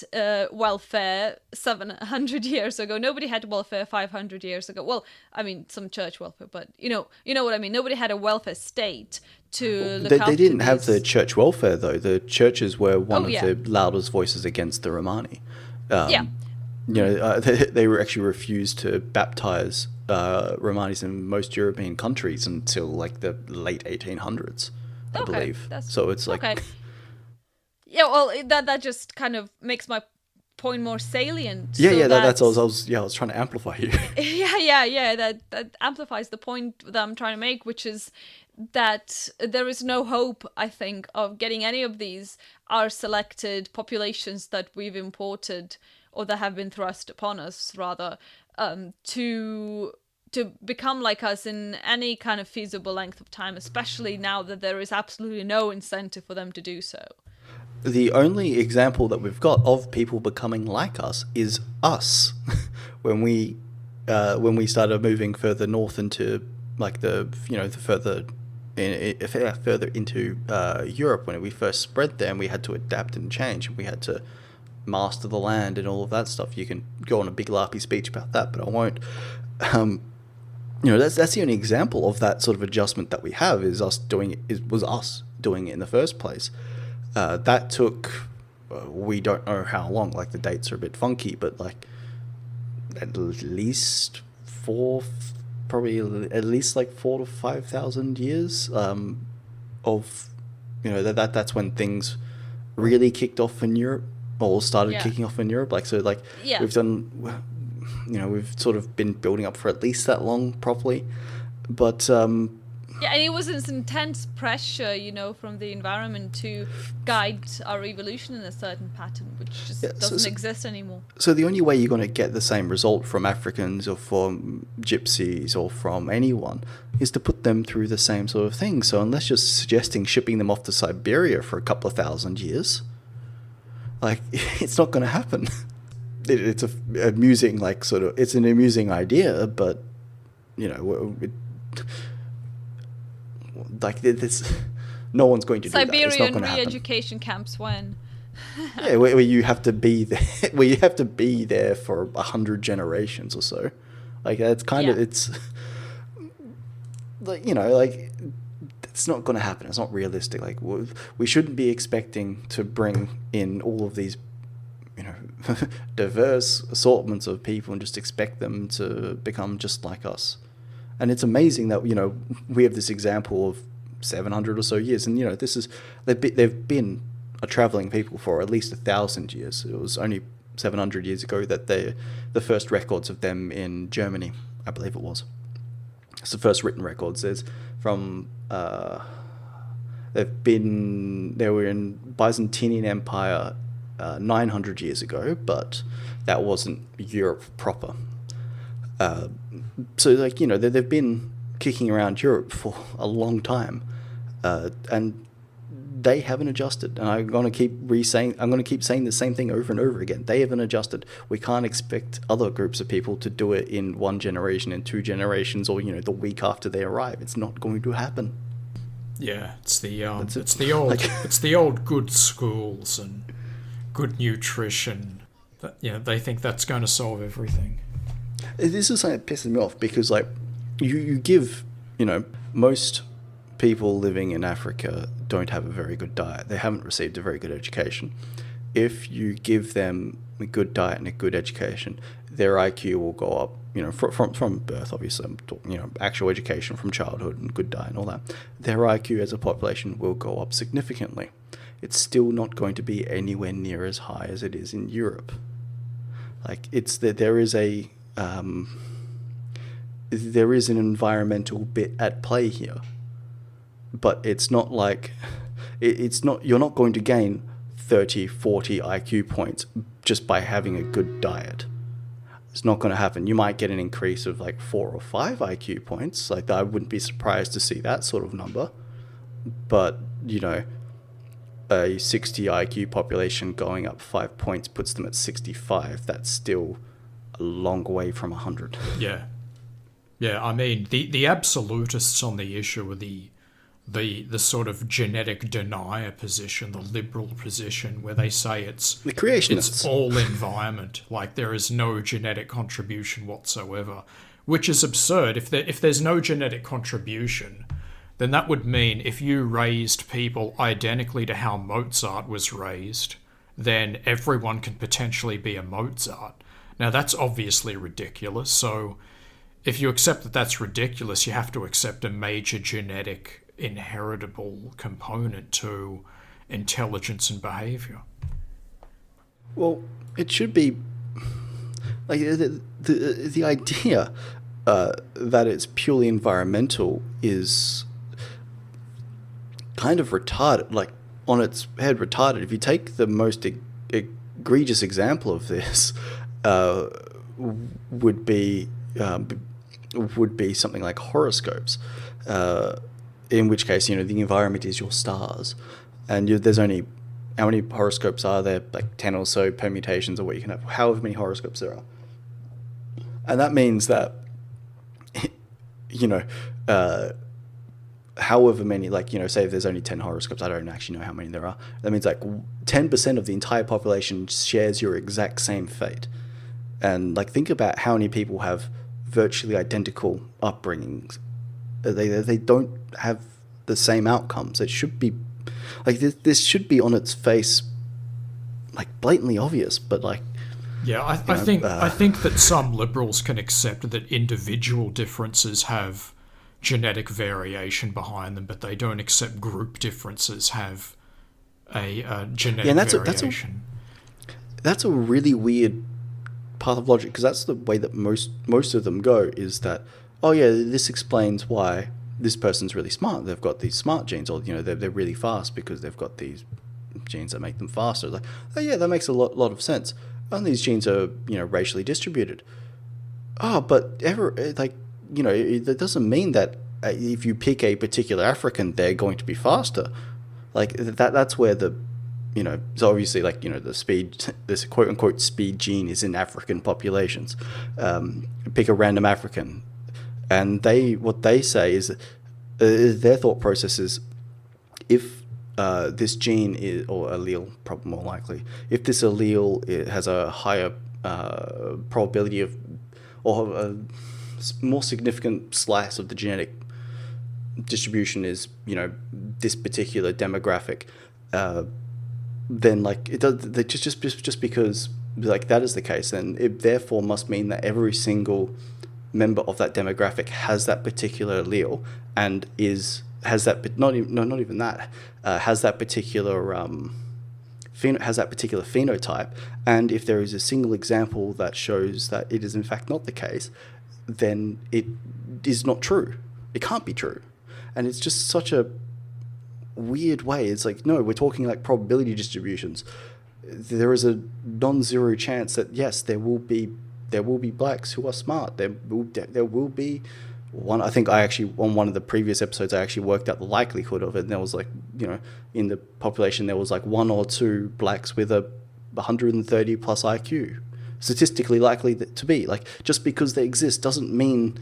D: welfare 700 years ago, nobody had welfare 500 years ago. Well, I mean, some church welfare, but you know what I mean. Nobody had a welfare state to look after.
B: They didn't have the church welfare though. The churches were one of the loudest voices against the Romani. they were actually refused to baptize Romanis in most European countries until like the late 1800s, I believe. So it's like,
D: okay. Yeah, well, that just kind of makes my point more salient.
B: That's I was trying to amplify you.
D: Yeah. That amplifies the point that I'm trying to make, which is that there is no hope, I think, of getting any of these are selected populations that we've imported or that have been thrust upon us, rather, to become like us in any kind of feasible length of time, especially now that there is absolutely no incentive for them to do so.
B: The only example that we've got of people becoming like us is us. when we started moving further north into like the further into Europe, when we first spread there, and we had to adapt and change, and we had to master the land and all of that stuff. You can go on a big larpy speech about that, but I won't. That's the only example of that sort of adjustment that we have is us doing it in the first place. That took we don't know how long. Like the dates are a bit funky, but like at least 4 to 5,000 years of that's when things really kicked off in Europe, or started kicking off in Europe. We've done, we've sort of been building up for at least that long properly, but
D: and it was this intense pressure, from the environment to guide our evolution in a certain pattern, which just doesn't exist anymore.
B: So the only way you're going to get the same result from Africans or from Gypsies or from anyone is to put them through the same sort of thing. So unless you're suggesting shipping them off to Siberia for a couple of thousand years, like, it's not going to happen. It's amusing, it's an amusing idea, but, no one's going to do that.
D: Siberian re-education camps when?
B: Yeah, where you have to be there, for 100 generations or so. Like, it's kind of, it's like, it's not going to happen. It's not realistic. Like, we shouldn't be expecting to bring in all of these, diverse assortments of people and just expect them to become just like us. And it's amazing that, we have this example of 700 or so years. And, they've been a traveling people for at least 1,000 years. It was only 700 years ago that the first records of them in Germany, I believe it was. It's the first written records. There's from, they were in Byzantine Empire 900 years ago, but that wasn't Europe proper. So they've been kicking around Europe for a long time, and they haven't adjusted. And I'm going to keep saying the same thing over and over again. They haven't adjusted. We can't expect other groups of people to do it in 1 generation, in 2 generations, or the week after they arrive. It's not going to happen.
C: Yeah, it's the old good schools and good nutrition. They think that's going to solve everything.
B: This is something that pisses me off, because you give, most people living in Africa don't have a very good diet. They haven't received a very good education. If you give them a good diet and a good education, their IQ will go up, from birth, obviously. I'm talking, actual education from childhood and good diet and all that. Their IQ as a population will go up significantly. It's still not going to be anywhere near as high as it is in Europe. Like, it's that there is an environmental bit at play here, but it's not like you're not going to gain 30, 40 IQ points just by having a good diet. It's not going to happen. You might get an increase of 4 or 5 IQ points. Like, I wouldn't be surprised to see that sort of number, but a 60 IQ population going up 5 points puts them at 65. That's still a long way from 100.
C: Yeah. I mean, the absolutists on the issue are the sort of genetic denier position, the liberal position, where they say it's
B: the creationists.
C: It's all environment. Like, there is no genetic contribution whatsoever, which is absurd. If there's no genetic contribution, then that would mean if you raised people identically to how Mozart was raised, then everyone can potentially be a Mozart. Now, that's obviously ridiculous. So if you accept that that's ridiculous, you have to accept a major genetic inheritable component to intelligence and behavior.
B: Well, it should be like the idea that it's purely environmental is kind of retarded, like on its head retarded. If you take the most egregious example of this, would be something like horoscopes, in which case, you know, the environment is your stars, and there's only, how many horoscopes are there? Like 10 or so permutations of what you can have, however many horoscopes there are. And that means that, you know, however many, like, you know, say if there's only 10 horoscopes, I don't actually know how many there are. That means like 10% of the entire population shares your exact same fate. And like, think about how many people have virtually identical upbringings. They don't have the same outcomes. It should be like this should be on its face, like blatantly obvious. But like,
C: yeah, I think that some liberals can accept that individual differences have genetic variation behind them, but they don't accept group differences have a genetic variation.
B: That's a really weird path of logic, because that's the way that most of them go, is that, oh yeah, this explains why this person's really smart. They've got these smart genes, or, you know, they're really fast because they've got these genes that make them faster. Like, oh yeah, that makes a lot of sense. And these genes are, you know, racially distributed. Oh, but like, you know, that doesn't mean that if you pick a particular African, they're going to be faster. Like that's where the, you know, so obviously, like, you know, this quote unquote speed gene is in African populations. Pick a random African, and what they say is their thought process is, if this gene is, or allele, probably more likely, if this allele, it has a higher probability of, or a more significant slice of the genetic distribution is, you know, this particular demographic, then like it does, just because like that is the case, then it therefore must mean that every single member of that demographic has that particular allele, and has that particular has that particular phenotype. And if there is a single example that shows that it is in fact not the case, then it is not true. It can't be true. And it's just such a weird way. It's like, no, we're talking like probability distributions. There is a non-zero chance that yes, there will be blacks who are smart. There will be one. I think I actually, on one of the previous episodes, I actually worked out the likelihood of it. And there was like, you know, in the population there was like 1 or 2 blacks with a 130 plus IQ, statistically likely to be. Like, just because they exist doesn't mean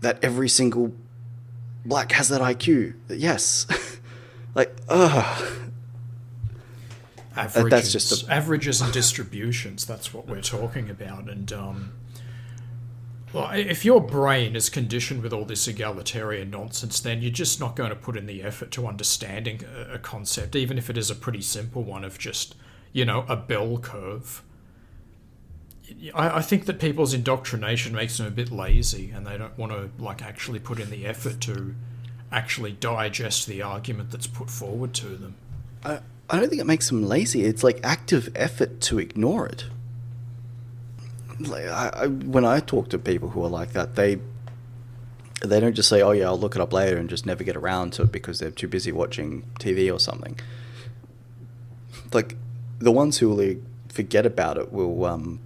B: that every single black has that IQ. Yes. Like,
C: averages,
B: that's just
C: averages and distributions. That's what we're talking about. And well, if your brain is conditioned with all this egalitarian nonsense, then you're just not going to put in the effort to understanding a concept, even if it is a pretty simple one of just, you know, a bell curve. I think that people's indoctrination makes them a bit lazy, and they don't want to like actually put in the effort to actually digest the argument that's put forward to them.
B: I don't think it makes them lazy. It's like active effort to ignore it. Like when I talk to people who are like that, they don't just say, "Oh yeah, I'll look it up later," and just never get around to it because they're too busy watching TV or something. Like the ones who will forget about it will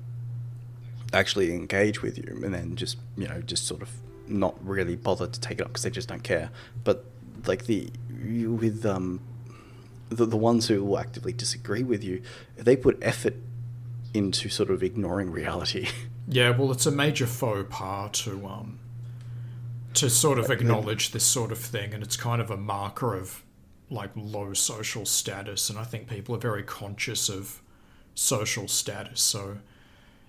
B: actually engage with you, and then just, you know, just sort of not really bother to take it up because they just don't care. But like the ones who will actively disagree with you, if they put effort into sort of ignoring reality.
C: Yeah, well, it's a major faux pas to sort of acknowledge this sort of thing, and it's kind of a marker of like low social status, and I think people are very conscious of social status. So,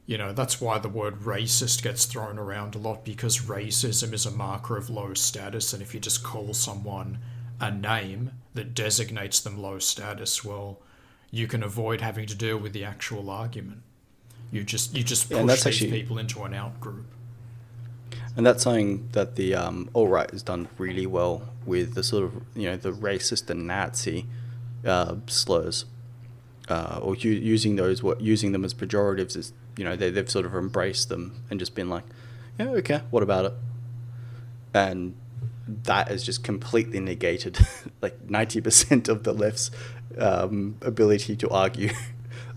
C: you know, that's why the word racist gets thrown around a lot, because racism is a marker of low status, and if you just call someone a name that designates them low status, well, you can avoid having to deal with the actual argument. You just
B: Yeah, and
C: push
B: that's
C: these
B: actually-
C: people into an out group.
B: And that's something that the alt-right has done really well with, the sort of, the racist and Nazi slurs, or using them as pejoratives. Is, they've sort of embraced them and just been like, yeah, okay, what about it? And that has just completely negated like 90% of the left's ability to argue,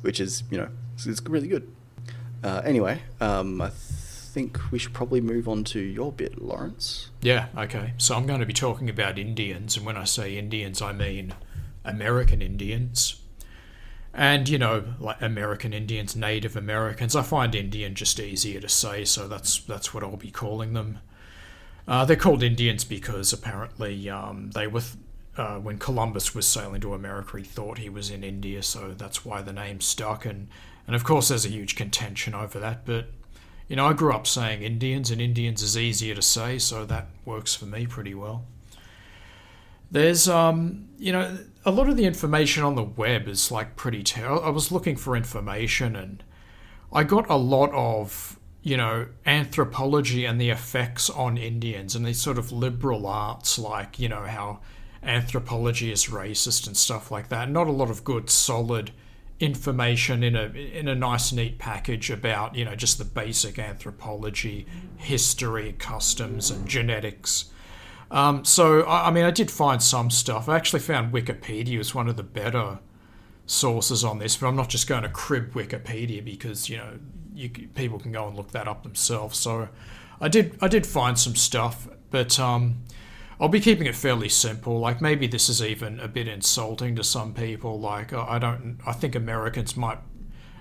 B: which is, it's really good. Anyway, I think we should probably move on to your bit, Lawrence.
C: Yeah, okay. So I'm going to be talking about Indians, and when I say Indians, I mean American Indians. And, like American Indians, Native Americans. I find Indian just easier to say, so that's what I'll be calling them. They're called Indians because apparently they were, when Columbus was sailing to America, he thought he was in India, so that's why the name stuck. And of course there's a huge contention over that, but, I grew up saying Indians, and Indians is easier to say, so that works for me pretty well. There's, a lot of the information on the web is like pretty terrible. I was looking for information and I got a lot of, anthropology and the effects on Indians and these sort of liberal arts, like, how anthropology is racist and stuff like that. Not a lot of good, solid information in a nice, neat package about, just the basic anthropology, history, customs, and genetics. So, I did find some stuff. I actually found Wikipedia was one of the better sources on this, but I'm not just going to crib Wikipedia because, people can go and look that up themselves. So I did find some stuff, but I'll be keeping it fairly simple. Like, maybe this is even a bit insulting to some people. Like, I think Americans might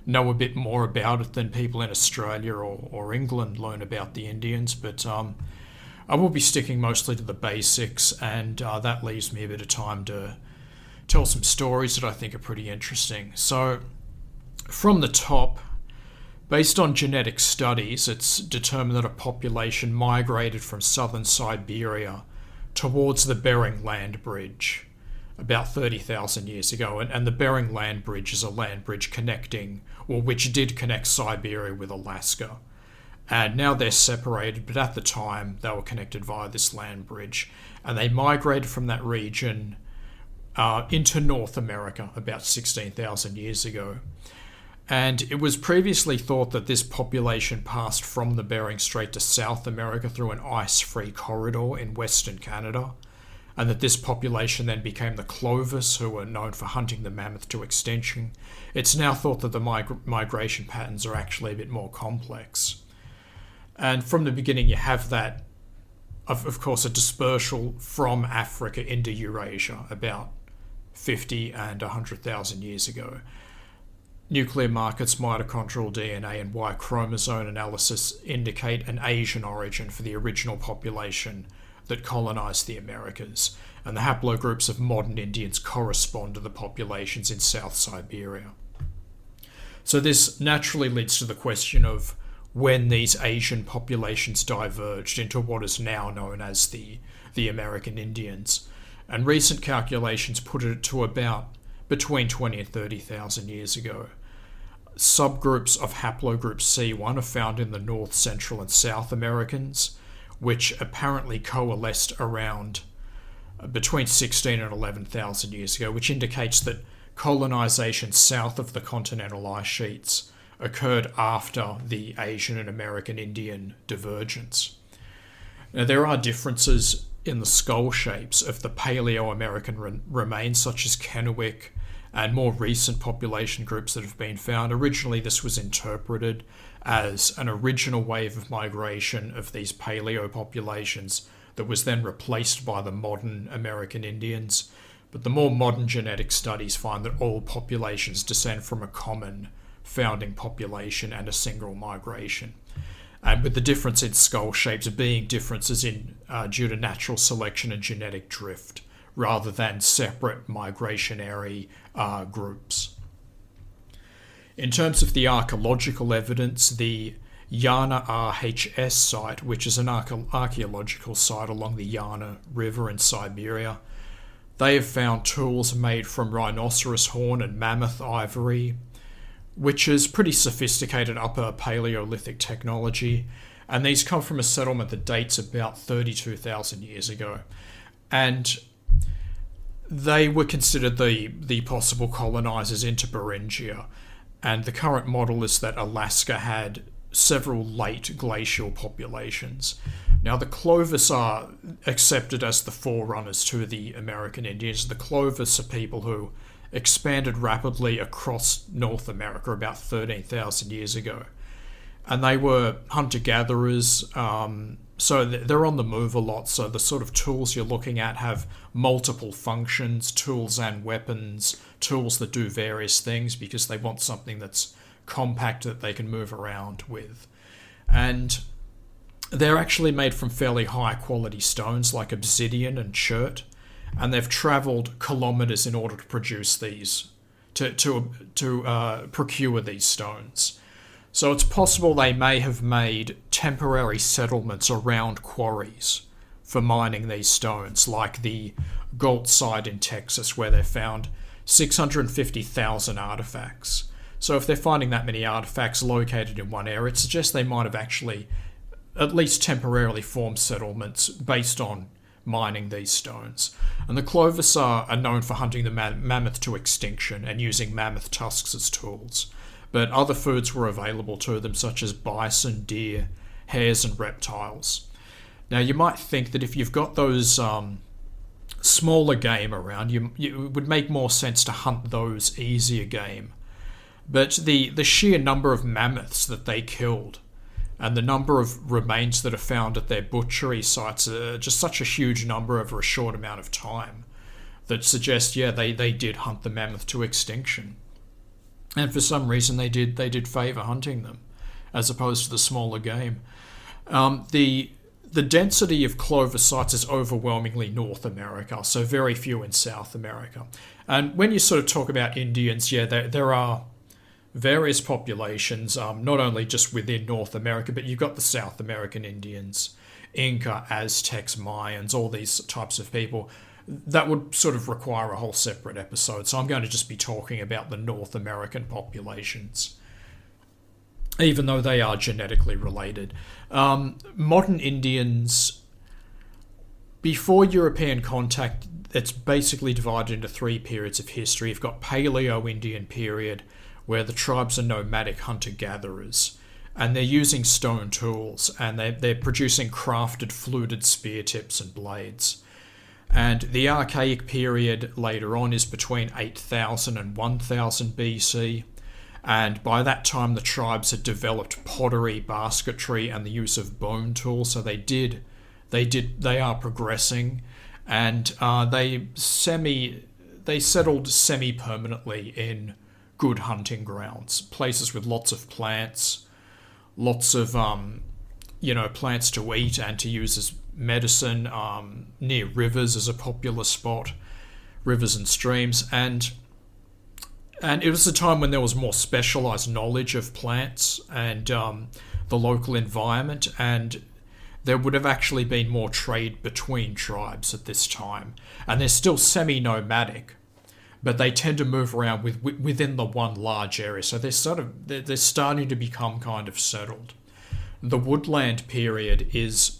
C: know a bit more about it than people in Australia or England learn about the Indians, but I will be sticking mostly to the basics, and that leaves me a bit of time to tell some stories that I think are pretty interesting. So, from the top, based on genetic studies, it's determined that a population migrated from southern Siberia towards the Bering Land Bridge about 30,000 years ago. And the Bering Land Bridge is a land bridge which did connect Siberia with Alaska. And now they're separated, but at the time they were connected via this land bridge. And they migrated from that region into North America about 16,000 years ago. And it was previously thought that this population passed from the Bering Strait to South America through an ice-free corridor in Western Canada, and that this population then became the Clovis, who were known for hunting the mammoth to extinction. It's now thought that the migration patterns are actually a bit more complex. And from the beginning you have that, of course, a dispersal from Africa into Eurasia about 50 and 100,000 years ago. Nuclear markers, mitochondrial DNA, and Y chromosome analysis indicate an Asian origin for the original population that colonised the Americas, and the haplogroups of modern Indians correspond to the populations in South Siberia. So this naturally leads to the question of when these Asian populations diverged into what is now known as the American Indians. And recent calculations put it to about between 20 and 30,000 years ago. Subgroups of haplogroup C1 are found in the North, Central and South Americans, which apparently coalesced around between 16 and 11,000 years ago, which indicates that colonisation south of the continental ice sheets occurred after the Asian and American Indian divergence. Now, there are differences in the skull shapes of the Paleo-American remains, such as Kennewick, and more recent population groups that have been found. Originally, this was interpreted as an original wave of migration of these paleo populations that was then replaced by the modern American Indians. But the more modern genetic studies find that all populations descend from a common founding population and a single migration. And with the difference in skull shapes being differences due to natural selection and genetic drift, rather than separate migrationary groups. In terms of the archaeological evidence, the Yana RHS site, which is an archaeological site along the Yana River in Siberia, they have found tools made from rhinoceros horn and mammoth ivory, which is pretty sophisticated upper Paleolithic technology. And these come from a settlement that dates about 32,000 years ago. And they were considered the possible colonizers into Beringia. And the current model is that Alaska had several late glacial populations. Now, the Clovis are accepted as the forerunners to the American Indians. The Clovis are people who expanded rapidly across North America about 13,000 years ago. And they were hunter-gatherers, so they're on the move a lot. So the sort of tools you're looking at have multiple functions, tools and weapons, tools that do various things because they want something that's compact that they can move around with. And they're actually made from fairly high quality stones like obsidian and chert, and they've travelled kilometres in order to produce these, to procure these stones. So it's possible they may have made temporary settlements around quarries for mining these stones, like the Galt site in Texas, where they found 650,000 artifacts. So if they're finding that many artifacts located in one area, it suggests they might have actually at least temporarily formed settlements based on mining these stones. And the Clovis are known for hunting the mammoth to extinction and using mammoth tusks as tools. But other foods were available to them, such as bison, deer, hares, and reptiles. Now, you might think that if you've got those smaller game around, it would make more sense to hunt those easier game. But the sheer number of mammoths that they killed and the number of remains that are found at their butchery sites are just such a huge number over a short amount of time that suggests, yeah, they did hunt the mammoth to extinction. And for some reason they did favour hunting them as opposed to the smaller game. The density of Clovis sites is overwhelmingly North America, so very few in South America. And when you sort of talk about Indians, yeah, there are various populations, not only just within North America, but you've got the South American Indians, Inca, Aztecs, Mayans, all these types of people. That would sort of require a whole separate episode, so I'm going to just be talking about the North American populations, even though they are genetically related. Modern Indians, before European contact, it's basically divided into three periods of history. You've got Paleo-Indian period, where the tribes are nomadic hunter-gatherers, and they're using stone tools, and they're producing crafted fluted spear tips and blades. And the Archaic period later on is between 8000 and 1000 BC, and by that time the tribes had developed pottery, basketry, and the use of bone tools. So they are progressing, and they settled semi-permanently in good hunting grounds, places with lots of plants, lots of plants to eat and to use as medicine, near rivers as a popular spot, rivers and streams, and it was a time when there was more specialised knowledge of plants and the local environment, and there would have actually been more trade between tribes at this time. And they're still semi-nomadic, but they tend to move around within the one large area, so they're starting to become kind of settled. The woodland period is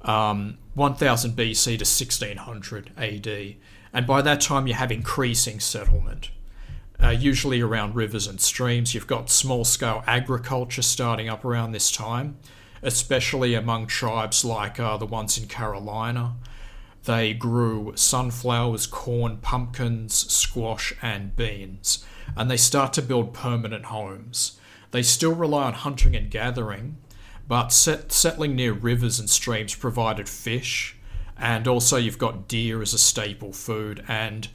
C: 1000 BC to 1600 AD, and by that time you have increasing settlement, usually around rivers and streams. You've got small-scale agriculture starting up around this time, especially among tribes like the ones in Carolina. They grew sunflowers, corn, pumpkins, squash, and beans, and they start to build permanent homes. They still rely on hunting and gathering, but settling near rivers and streams provided fish, and also you've got deer as a staple food, and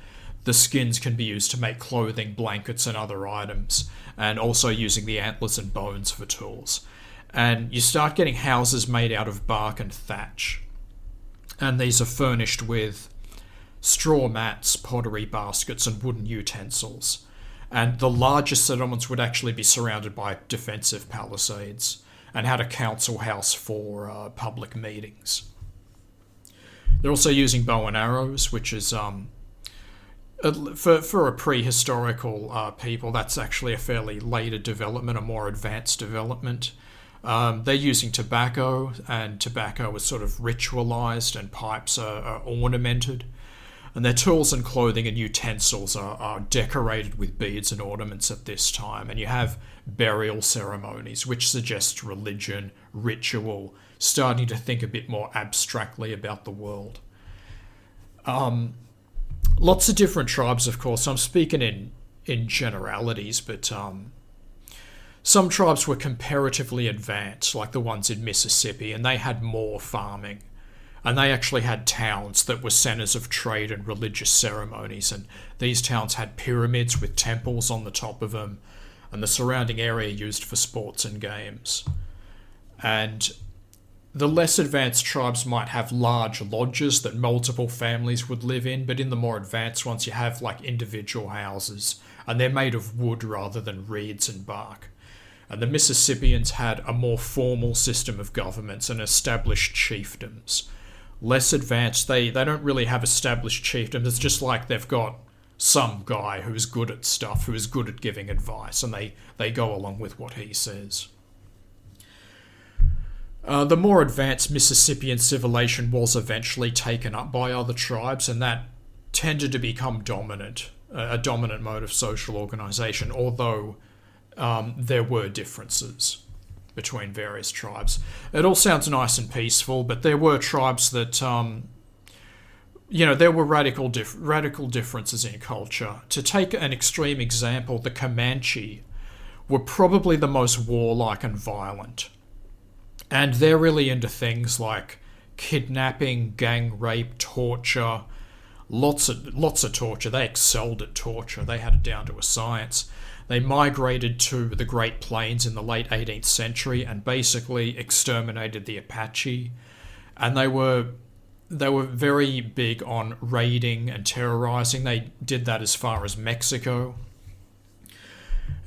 C: the skins can be used to make clothing, blankets, and other items, and also using the antlers and bones for tools. And you start getting houses made out of bark and thatch, and these are furnished with straw mats, pottery baskets, and wooden utensils. And the largest settlements would actually be surrounded by defensive palisades and had a council house for public meetings. They're also using bow and arrows, which is For a prehistorical people, that's actually a fairly later development, a more advanced development. They're using tobacco, and tobacco is sort of ritualized, and pipes are ornamented. And their tools and clothing and utensils are decorated with beads and ornaments at this time. And you have burial ceremonies, which suggest religion, ritual, starting to think a bit more abstractly about the world. Lots of different tribes, of course. I'm speaking in generalities, but some tribes were comparatively advanced, like the ones in Mississippi, and they had more farming. And they actually had towns that were centres of trade and religious ceremonies, and these towns had pyramids with temples on the top of them, and the surrounding area used for sports and games. And the less advanced tribes might have large lodges that multiple families would live in, but in the more advanced ones you have like individual houses, and they're made of wood rather than reeds and bark. And the Mississippians had a more formal system of governments and established chiefdoms. Less advanced, they don't really have established chiefdoms. It's just like they've got some guy who's good at stuff, who is good at giving advice, and they go along with what he says. The more advanced Mississippian civilization was eventually taken up by other tribes, and that tended to become dominant, a dominant mode of social organisation, although there were differences between various tribes. It all sounds nice and peaceful, but there were tribes that, there were radical differences in culture. To take an extreme example, the Comanche were probably the most warlike and violent. And they're really into things like kidnapping, gang rape, torture, lots of torture. They excelled at torture. They had it down to a science. They migrated to the Great Plains in the late 18th century and basically exterminated the Apache. And they were very big on raiding and terrorizing. They did that as far as Mexico.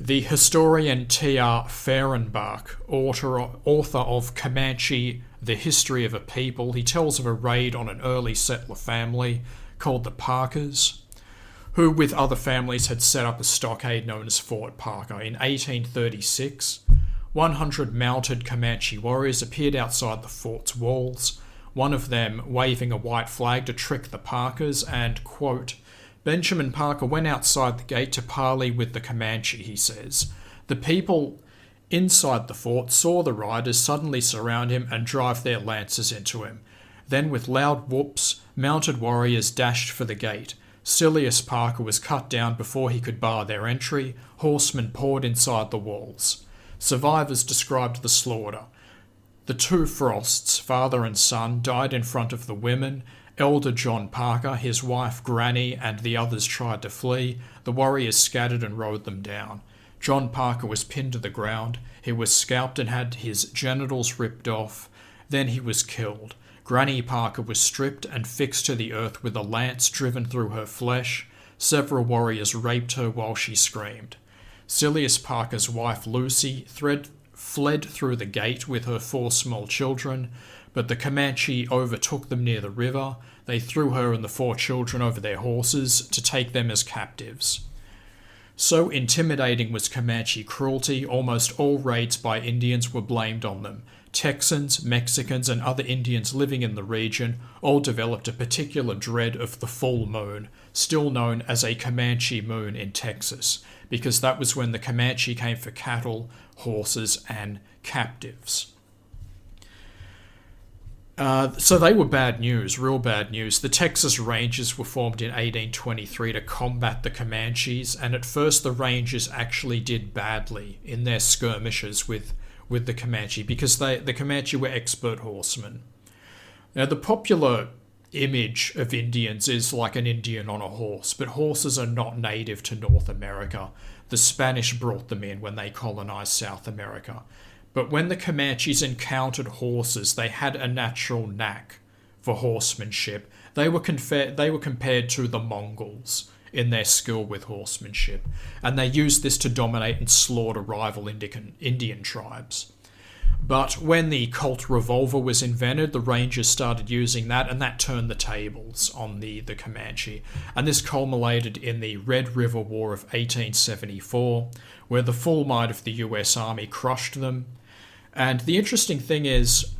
C: The historian T.R. Fehrenbach, author of Comanche, The History of a People, he tells of a raid on an early settler family called the Parkers, who with other families had set up a stockade known as Fort Parker. In 1836, 100 mounted Comanche warriors appeared outside the fort's walls, one of them waving a white flag to trick the Parkers, and, quote, Benjamin Parker went outside the gate to parley with the Comanche, he says. The people inside the fort saw the riders suddenly surround him and drive their lances into him. Then with loud whoops, mounted warriors dashed for the gate. Silius Parker was cut down before he could bar their entry. Horsemen poured inside the walls. Survivors described the slaughter. The two Frosts, father and son, died in front of the women. Elder John Parker, his wife Granny, and the others tried to flee. The warriors scattered and rode them down. John Parker was pinned to the ground. He was scalped and had his genitals ripped off. Then he was killed. Granny Parker was stripped and fixed to the earth with a lance driven through her flesh. Several warriors raped her while she screamed. Silius Parker's wife Lucy fled through the gate with her 4 small children, but the Comanche overtook them near the river. They threw her and the 4 children over their horses to take them as captives. So intimidating was Comanche cruelty, almost all raids by Indians were blamed on them. Texans, Mexicans, and other Indians living in the region all developed a particular dread of the full moon, still known as a Comanche moon in Texas, because that was when the Comanche came for cattle, horses, and captives. So they were bad news, real bad news. The Texas Rangers were formed in 1823 to combat the Comanches, and at first the Rangers actually did badly in their skirmishes with the Comanche, because the Comanche were expert horsemen. Now, the popular image of Indians is like an Indian on a horse, but horses are not native to North America. The Spanish brought them in when they colonized South America. But when the Comanches encountered horses, they had a natural knack for horsemanship. They were compared to the Mongols in their skill with horsemanship, and they used this to dominate and slaughter rival Indian tribes. But when the Colt revolver was invented, the Rangers started using that, and that turned the tables on the Comanche. And this culminated in the Red River War of 1874, where the full might of the US Army crushed them. And the interesting thing is,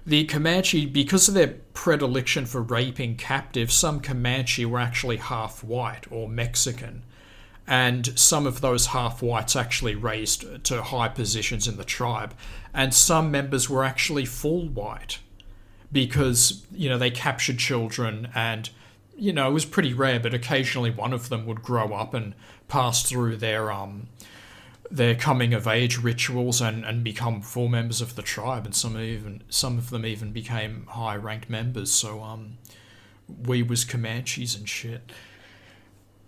C: the Comanche, because of their predilection for raping captives, some Comanche were actually half white or Mexican. And some of those half-whites actually raised to high positions in the tribe. And some members were actually full white because, they captured children and, it was pretty rare, but occasionally one of them would grow up and pass through their coming-of-age rituals and become full members of the tribe. And some of them even became high-ranked members. So we was Comanches and shit.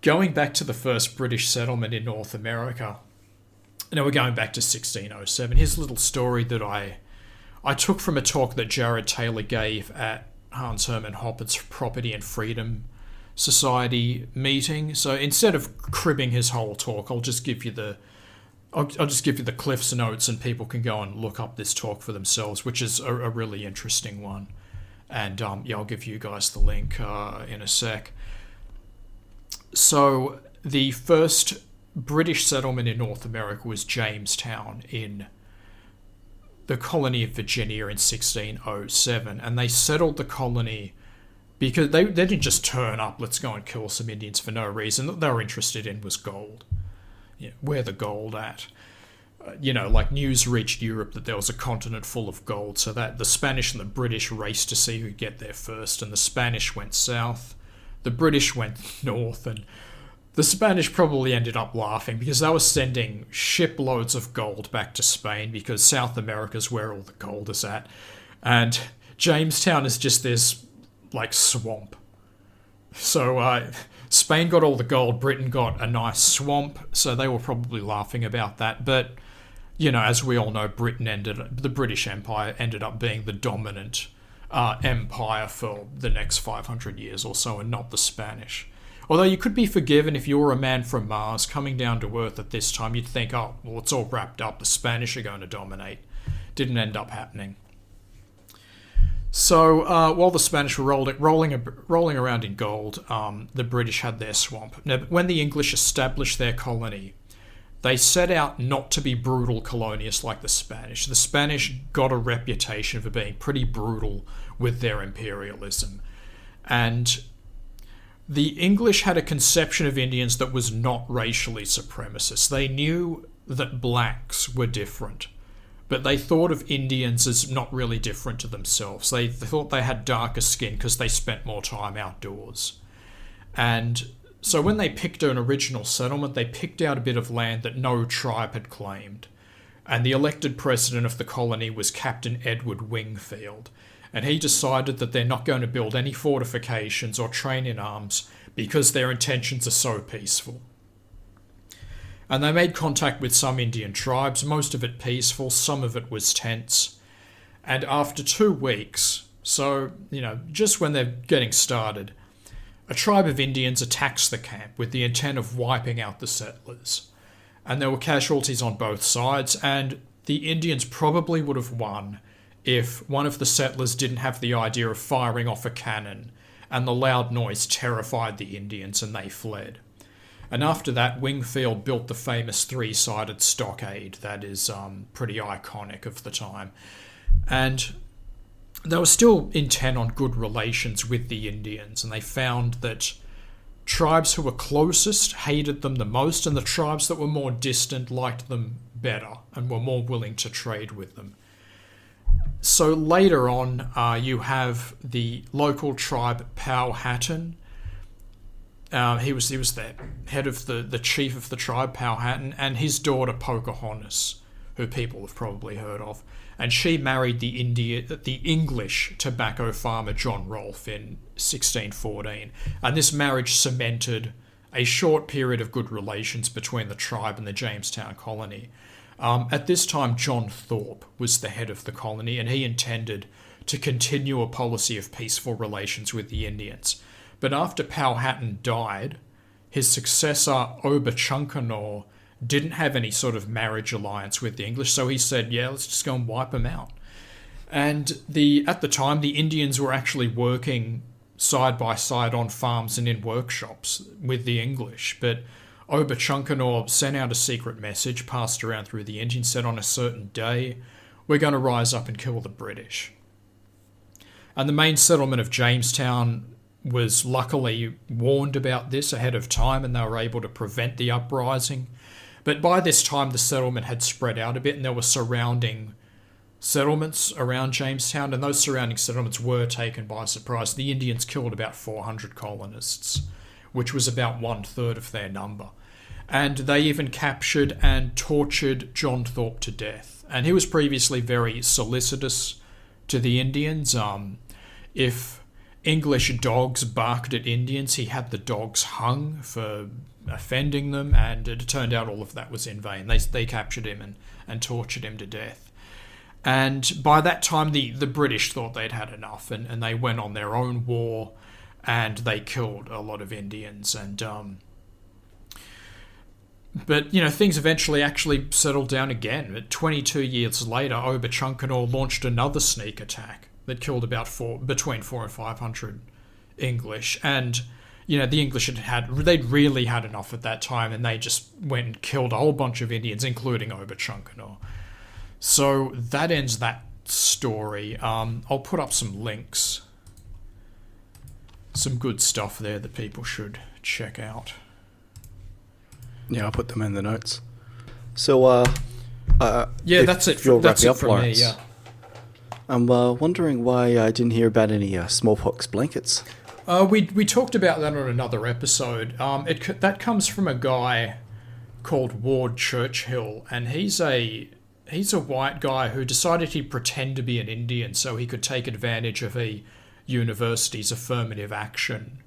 C: Going back to the first British settlement in North America, now we're going back to 1607. Here's a little story that I took from a talk that Jared Taylor gave at Hans Hermann Hoppe's Property and Freedom Society meeting. So instead of cribbing his whole talk, I'll just give you the Cliff's Notes, and people can go and look up this talk for themselves, which is a really interesting one. And I'll give you guys the link in a sec. So the first British settlement in North America was Jamestown in the colony of Virginia in 1607. And they settled the colony because they didn't just turn up, let's go and kill some Indians for no reason. What they were interested in was gold. Where the gold at? Like news reached Europe that there was a continent full of gold. So that the Spanish and the British raced to see who'd get there first. And the Spanish went south. The British went north, and the Spanish probably ended up laughing because they were sending shiploads of gold back to Spain because South America's where all the gold is at. And Jamestown is just this, swamp. So Spain got all the gold, Britain got a nice swamp, so they were probably laughing about that. But, as we all know, the British Empire ended up being the dominant empire for the next 500 years or so, and not the Spanish. Although you could be forgiven if you were a man from Mars coming down to Earth at this time. You'd think, oh, well, it's all wrapped up. The Spanish are going to dominate. Didn't end up happening. So while the Spanish were rolling around in gold, the British had their swamp. Now, when the English established their colony, they set out not to be brutal colonialists like the Spanish. The Spanish got a reputation for being pretty brutal with their imperialism. And the English had a conception of Indians that was not racially supremacist. They knew that blacks were different, but they thought of Indians as not really different to themselves. They thought they had darker skin because they spent more time outdoors. And so when they picked an original settlement, they picked out a bit of land that no tribe had claimed. And the elected president of the colony was Captain Edward Wingfield. And he decided that they're not going to build any fortifications or train in arms because their intentions are so peaceful. And they made contact with some Indian tribes, most of it peaceful, some of it was tense. And after 2 weeks, so, just when they're getting started, a tribe of Indians attacks the camp with the intent of wiping out the settlers. And there were casualties on both sides, and the Indians probably would have won if one of the settlers didn't have the idea of firing off a cannon, and the loud noise terrified the Indians and they fled. And after that, Wingfield built the famous 3-sided stockade that is pretty iconic of the time. And they were still intent on good relations with the Indians, and they found that tribes who were closest hated them the most, and the tribes that were more distant liked them better and were more willing to trade with them. So later on, you have the local tribe Powhatan. He was the head of the chief of the tribe, Powhatan, and his daughter Pocahontas, who people have probably heard of. And she married the English tobacco farmer John Rolfe in 1614. And this marriage cemented a short period of good relations between the tribe and the Jamestown colony. At this time, John Thorpe was the head of the colony, and he intended to continue a policy of peaceful relations with the Indians. But after Powhatan died, his successor, Ober-Chunkanor, didn't have any sort of marriage alliance with the English, so he said, yeah, let's just go and wipe them out. And at the time, the Indians were actually working side by side on farms and in workshops with the English, but Oba-Chunkanor sent out a secret message passed around through the Indians, said on a certain day, we're going to rise up and kill the British. And the main settlement of Jamestown was luckily warned about this ahead of time, and they were able to prevent the uprising. But by this time, the settlement had spread out a bit, and there were surrounding settlements around Jamestown, and those surrounding settlements were taken by surprise. The Indians killed about 400 colonists, which was about 1/3 of their number. And they even captured and tortured John Thorpe to death. And he was previously very solicitous to the Indians. If English dogs barked at Indians, he had the dogs hung for offending them, and it turned out all of that was in vain. They captured him and tortured him to death. And by that time, the British thought they'd had enough, and they went on their own war, and they killed a lot of Indians. But things eventually actually settled down again. But 22 years later, Oba-Chunkanor launched another sneak attack that killed about between 400 and 500 English. And the English they'd really had enough at that time, and they just went and killed a whole bunch of Indians, including Oba-Chunkanor. So that ends that story. I'll put up some links. Some good stuff there that people should check out.
B: Yeah, I'll put them in the notes. So,
C: that's it from me, yeah.
B: I'm wondering why I didn't hear about any smallpox blankets.
C: We talked about that on another episode. That comes from a guy called Ward Churchill, and he's a white guy who decided he'd pretend to be an Indian so he could take advantage of a university's affirmative action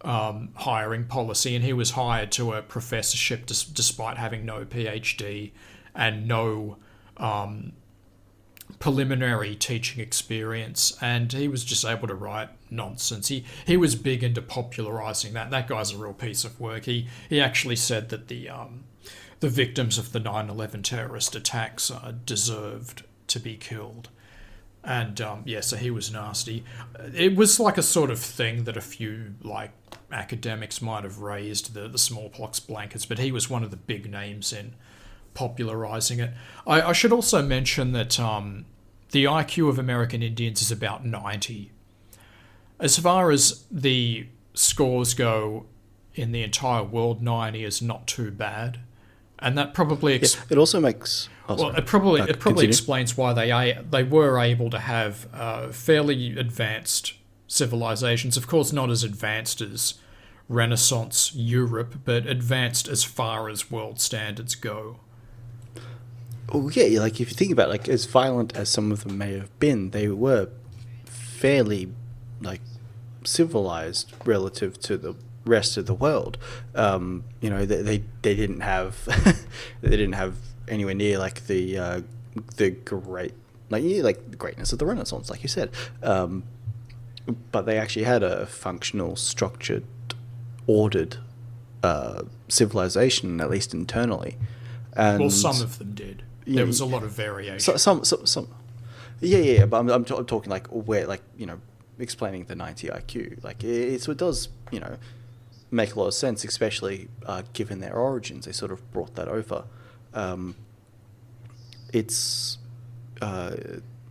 C: hiring policy, and he was hired to a professorship despite having no PhD and no preliminary teaching experience, and he was just able to write nonsense. He was big into popularising that. That guy's a real piece of work. He actually said that the victims of the 9/11 terrorist attacks deserved to be killed. And so he was nasty. It was like a sort of thing that a few academics might have raised, the smallpox blankets, but he was one of the big names in popularising it. I should also mention that the IQ of American Indians is about 90. As far as the scores go in the entire world, 90 is not too bad. And that probably
B: it also makes
C: it probably explains why they were able to have fairly advanced civilizations. Of course, not as advanced as Renaissance Europe, but advanced as far as world standards go.
B: Oh yeah, if you think about it, as violent as some of them may have been, they were fairly civilized relative to the rest of the world. They didn't have they didn't have anywhere near the great the greatness of the Renaissance, like you said. But they actually had a functional, structured, ordered civilization, at least internally. And
C: well, some of them did. There was a lot of variation.
B: Some. Yeah. But I'm talking where explaining the 90 IQ. So it does make a lot of sense, especially given their origins. They sort of brought that over. It's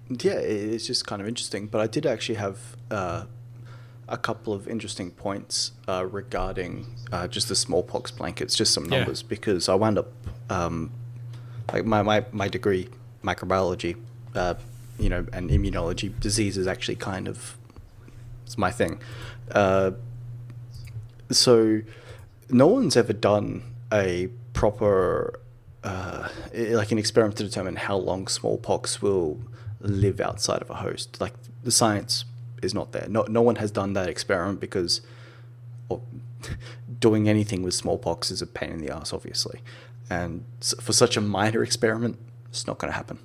B: just kind of interesting. But I did actually have a couple of interesting points regarding just the smallpox blankets, just some numbers, because I wound up my degree, microbiology, and immunology, disease is actually kind of it's my thing. So no one's ever done a proper an experiment to determine how long smallpox will live outside of a host. The science is not there. No one has done that experiment because doing anything with smallpox is a pain in the ass, obviously. And for such a minor experiment, it's not going to happen.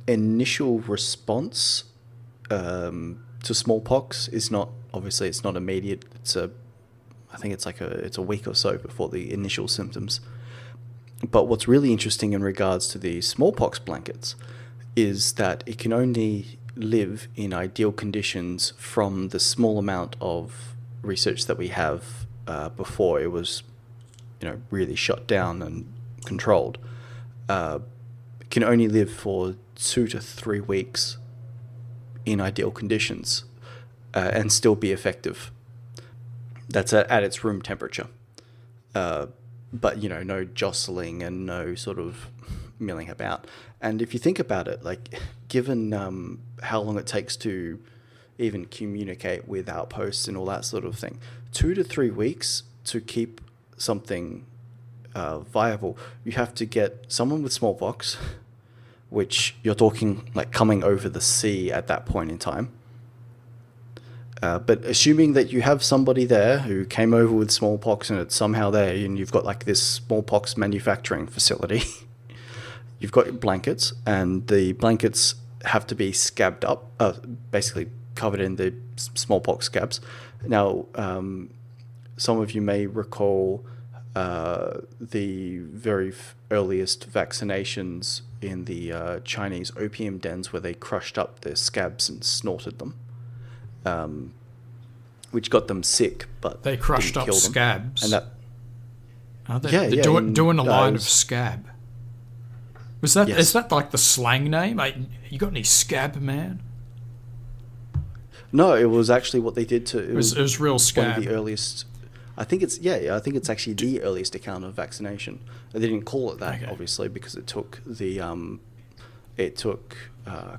B: Initial response to smallpox is not, obviously it's not immediate. It's I think it's a week or so before the initial symptoms. But what's really interesting in regards to the smallpox blankets is that it can only live in ideal conditions from the small amount of research that we have before it was, really shut down and controlled. Can only live for 2 to 3 weeks in ideal conditions and still be effective. That's at its room temperature. But, no jostling and no sort of milling about. And if you think about it, like, given how long it takes to even communicate with outposts and all that sort of thing, 2 to 3 weeks to keep something viable, you have to get someone with smallpox, which you're talking like coming over the sea at that point in time. But assuming that you have somebody there who came over with smallpox and it's somehow there, and you've got like this smallpox manufacturing facility, you've got blankets, and the blankets have to be scabbed up, basically covered in the smallpox scabs. Now, some of you may recall the very earliest vaccinations in the Chinese opium dens, where they crushed up their scabs and snorted them, which got them sick, but
C: they crushed
B: didn't
C: up
B: kill them.
C: scabs.
B: And that,
C: they're doing a line of scab. Was that is that like the slang name? You got any scab, man?
B: No, it was actually what they did to.
C: It was real scab.
B: One of the earliest. I think it's actually the earliest account of vaccination. They didn't call it that, obviously, because it took the I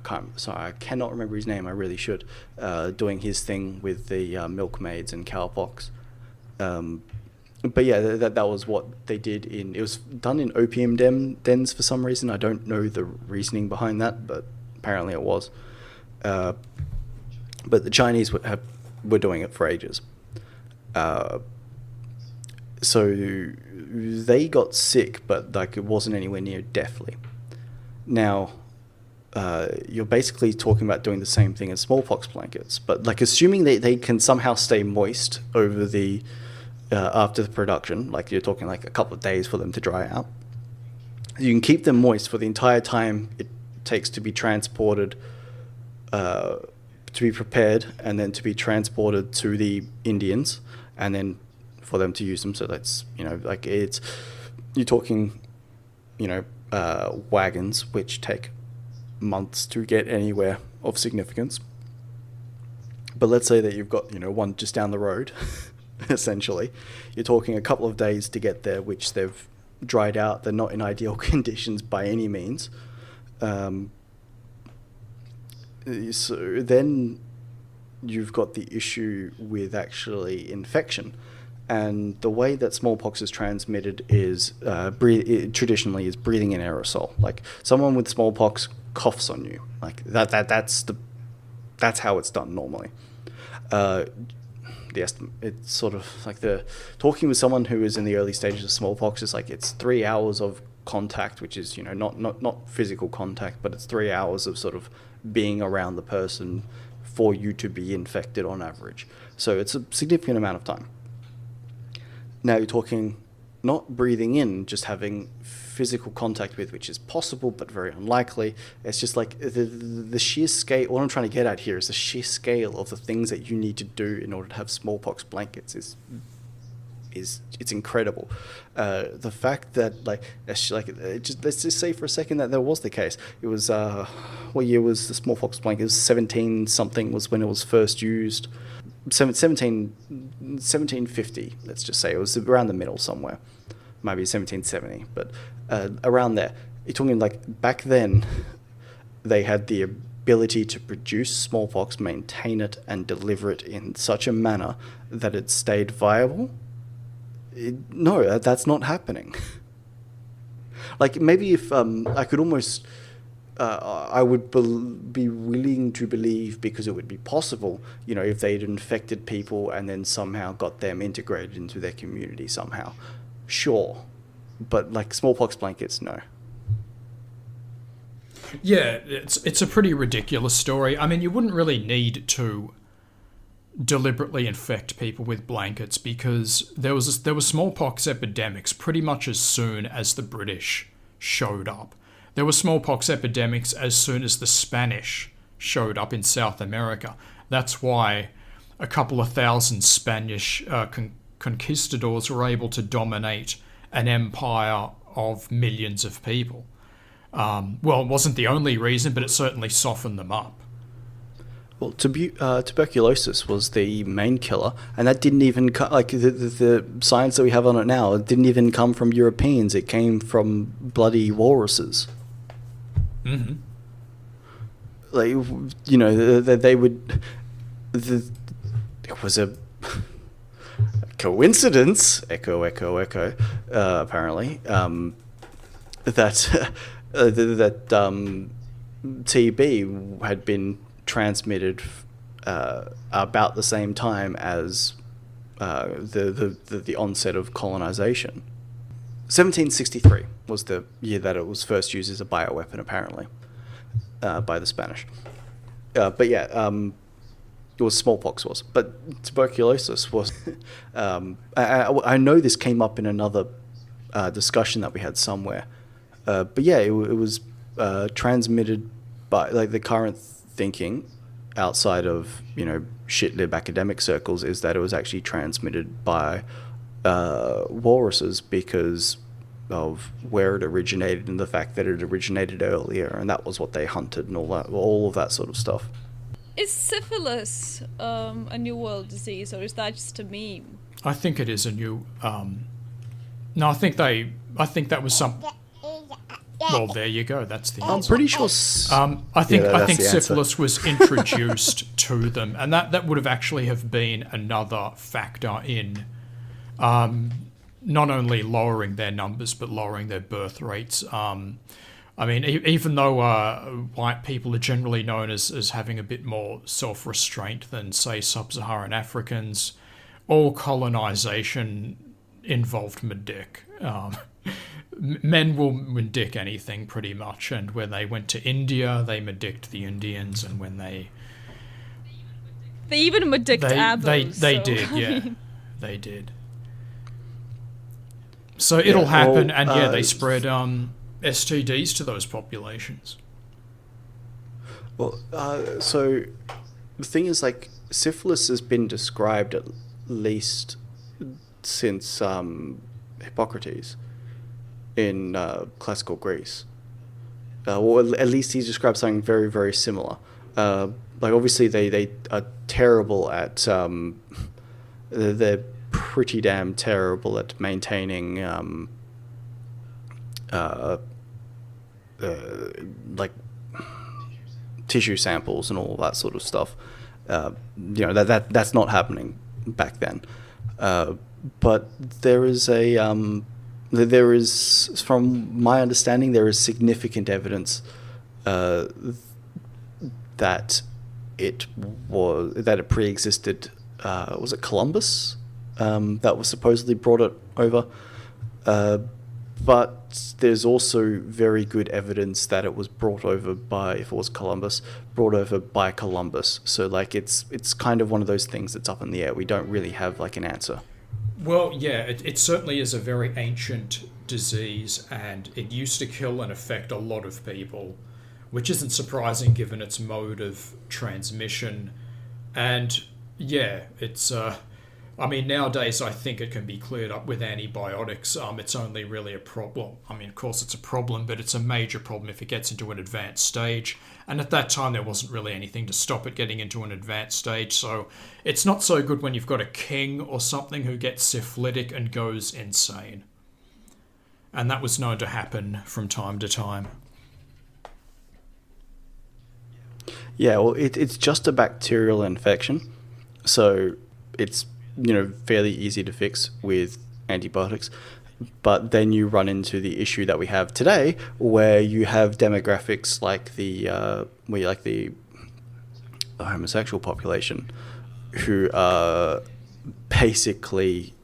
B: cannot remember his name. I really should. Doing his thing with the milkmaids and cowpox. But yeah, that was what they did it was done in opium dens for some reason. I don't know the reasoning behind that, but apparently it was. But the Chinese were doing it for ages. So they got sick, but like it wasn't anywhere near deathly. Now, you're basically talking about doing the same thing as smallpox blankets, but like assuming they can somehow stay moist over the after the production, like you're talking like a couple of days for them to dry out. You can keep them moist for the entire time it takes to be transported, to be prepared, and then to be transported to the Indians, and then for them to use them. So that's, you're talking, wagons which take months to get anywhere of significance. But let's say that you've got, one just down the road, essentially. You're talking a couple of days to get there, which they've dried out. They're not in ideal conditions by any means. So then you've got the issue with actually infection. And the way that smallpox is transmitted is traditionally is breathing in aerosol. Like someone with smallpox coughs on you, like that's how it's done normally. It's sort of like talking with someone who is in the early stages of smallpox is like it's 3 hours of contact, which is not physical contact, but it's 3 hours of sort of being around the person for you to be infected on average. So it's a significant amount of time. Now you're talking not breathing in, just having physical contact with, which is possible but very unlikely. It's just like the sheer scale. What I'm trying to get at here is the sheer scale of the things that you need to do in order to have smallpox blankets is it's incredible. The fact that let's just say for a second that was the case. It was what year was the smallpox blanket? It was 17 something was when it was first used. 1750, let's just say. It was around the middle somewhere, maybe 1770, but around there. You're talking like back then they had the ability to produce smallpox, maintain it, and deliver it in such a manner that it stayed viable. No, that's not happening. Like maybe if I could almost... I would be willing to believe, because it would be possible, if they'd infected people and then somehow got them integrated into their community somehow. Sure. But like smallpox blankets, no.
C: Yeah, it's a pretty ridiculous story. I mean, you wouldn't really need to deliberately infect people with blankets, because there were smallpox epidemics pretty much as soon as the British showed up. There were smallpox epidemics as soon as the Spanish showed up in South America. That's why a couple of thousand Spanish conquistadors were able to dominate an empire of millions of people. Well, it wasn't the only reason, but it certainly softened them up.
B: Well, tuberculosis was the main killer, and that didn't even the science that we have on it now. It didn't even come from Europeans. It came from bloody walruses.
C: Mm-hmm.
B: Like, you know, they would. It was a coincidence. Echo. Apparently, that TB had been transmitted about the same time as the onset of colonization. 1763 was the year that it was first used as a bioweapon, apparently, by the Spanish. But yeah, it was smallpox was, but tuberculosis was. I know this came up in another discussion that we had somewhere, but yeah, it was transmitted by, like, the current thinking outside of, you know, shit-lib academic circles is that it was actually transmitted by walruses because of where it originated and the fact that it originated earlier, and that was what they hunted and all of that sort of stuff.
D: Is syphilis a New World disease, or is that just a meme?
C: I think it is a new. No, I think that was some. Well, there you go. That's the answer.
B: I'm pretty sure.
C: I think
B: Yeah,
C: I think
B: that's the
C: syphilis was introduced to them, and that would have actually have been another factor in not only lowering their numbers but lowering their birth rates. I mean, even though white people are generally known as having a bit more self-restraint than, say, sub-Saharan Africans, all colonization involved Medic. Men will Medic anything pretty much, and when they went to India, they Medicked the Indians, and when they
D: even Medicked Abos.
C: They did, yeah, they did. So it'll happen, and yeah, they spread STDs to those populations.
B: Well, so the thing is, like, syphilis has been described at least since Hippocrates in classical Greece. Or at least he described something very, very similar. Like, obviously they are terrible at they're pretty damn terrible at maintaining like tissue samples and all that sort of stuff. You know, that's not happening back then. But there is from my understanding, there is significant evidence that it pre-existed. Was it Columbus that was supposedly brought it over? But there's also very good evidence that it was brought over by, if it was Columbus, brought over by Columbus. So, like, it's kind of one of those things that's up in the air. We don't really have, like, an answer.
C: Well, yeah, it certainly is a very ancient disease, and it used to kill and affect a lot of people, which isn't surprising given its mode of transmission. And yeah, it's I mean, nowadays I think it can be cleared up with antibiotics. It's only really a problem. I mean, of course it's a problem, but it's a major problem if it gets into an advanced stage. And at that time there wasn't really anything to stop it getting into an advanced stage. So it's not so good when you've got a king or something who gets syphilitic and goes insane. And that was known to happen from time to time.
B: Yeah, well, it's just a bacterial infection, so it's, you know, fairly easy to fix with antibiotics. But then you run into the issue that we have today, where you have demographics like the homosexual population, who are basically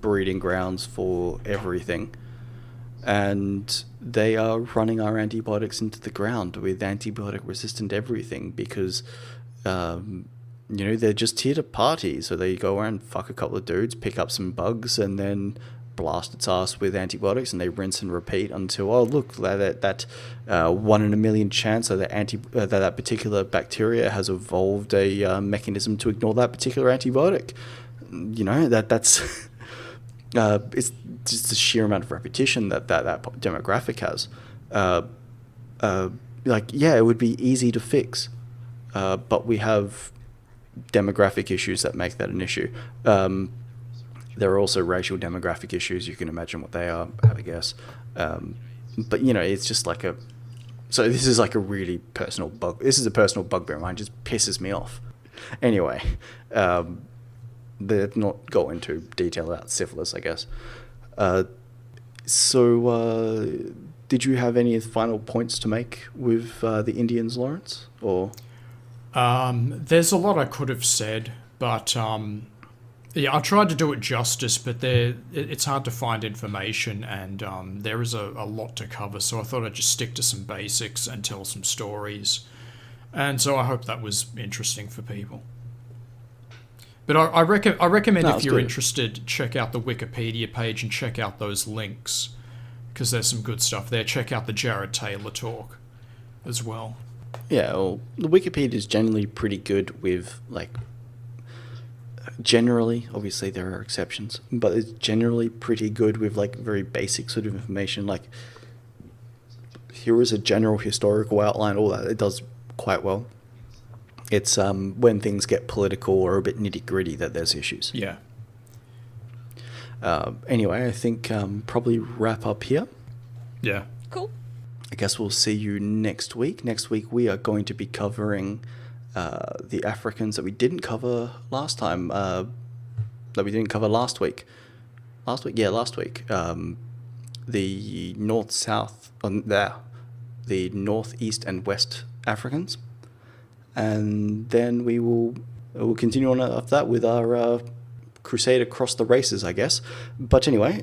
B: breeding grounds for everything, and they are running our antibiotics into the ground with antibiotic-resistant everything because they're just here to party. So they go around, fuck a couple of dudes, pick up some bugs, and then blast its ass with antibiotics, and they rinse and repeat until, oh, look, that 1 in a million chance that that particular bacteria has evolved a mechanism to ignore that particular antibiotic. That's it's just the sheer amount of repetition that demographic has. It would be easy to fix, but we have demographic issues that make that an issue. There are also racial demographic issues. You can imagine what they are, have a guess. But it's just like so this is like a really personal bug. This is a personal bugbear of mine. It just pisses me off. Anyway, they're not go into detail about syphilis, I guess. Did you have any final points to make with the Indians, Lawrence? Or
C: there's a lot I could have said, but I tried to do it justice, but it's hard to find information, and there is a lot to cover, so I thought I'd just stick to some basics and tell some stories. And so I hope that was interesting for people. But I recommend if you're interested, check out the Wikipedia page and check out those links, because there's some good stuff there. Check out the Jared Taylor talk as well.
B: Yeah, well, the Wikipedia is generally pretty good with, generally, obviously there are exceptions, but it's generally pretty good with, very basic sort of information. Here is a general historical outline, all that. It does quite well. It's when things get political or a bit nitty-gritty that there's issues.
C: Yeah.
B: Anyway, I think probably wrap up here.
C: Yeah.
D: Cool.
B: I guess we'll see you next week. Next week we are going to be covering the Africans that we didn't cover last time. That we didn't cover last week. Last week. The north-south, the northeast and west Africans. And then we'll continue on after that with our crusade across the races, I guess. But anyway,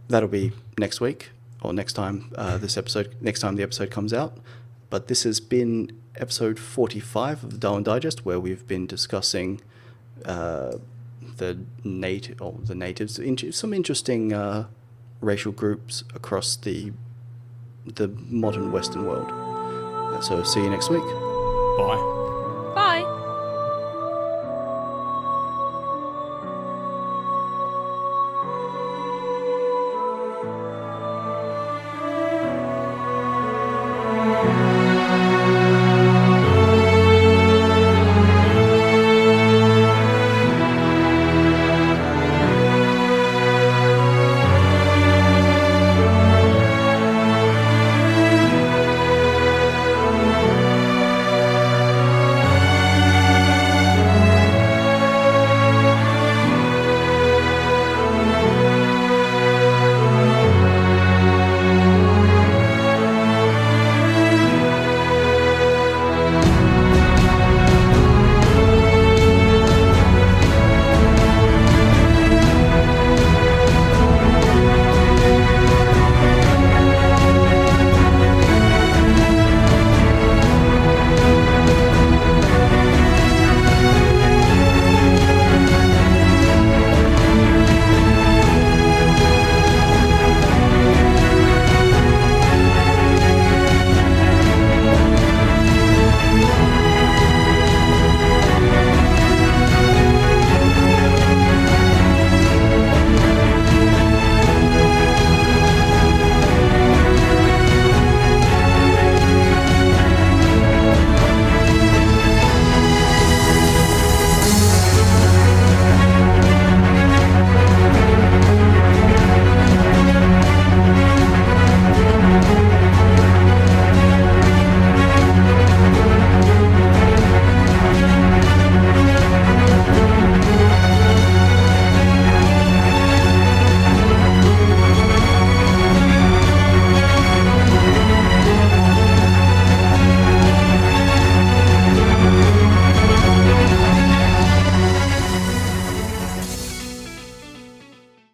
B: that'll be next week or next time next time the episode comes out. But this has been episode 45 of the Darwin Digest, where we've been discussing the natives, some interesting racial groups across the modern Western world. So see you next week.
C: Bye.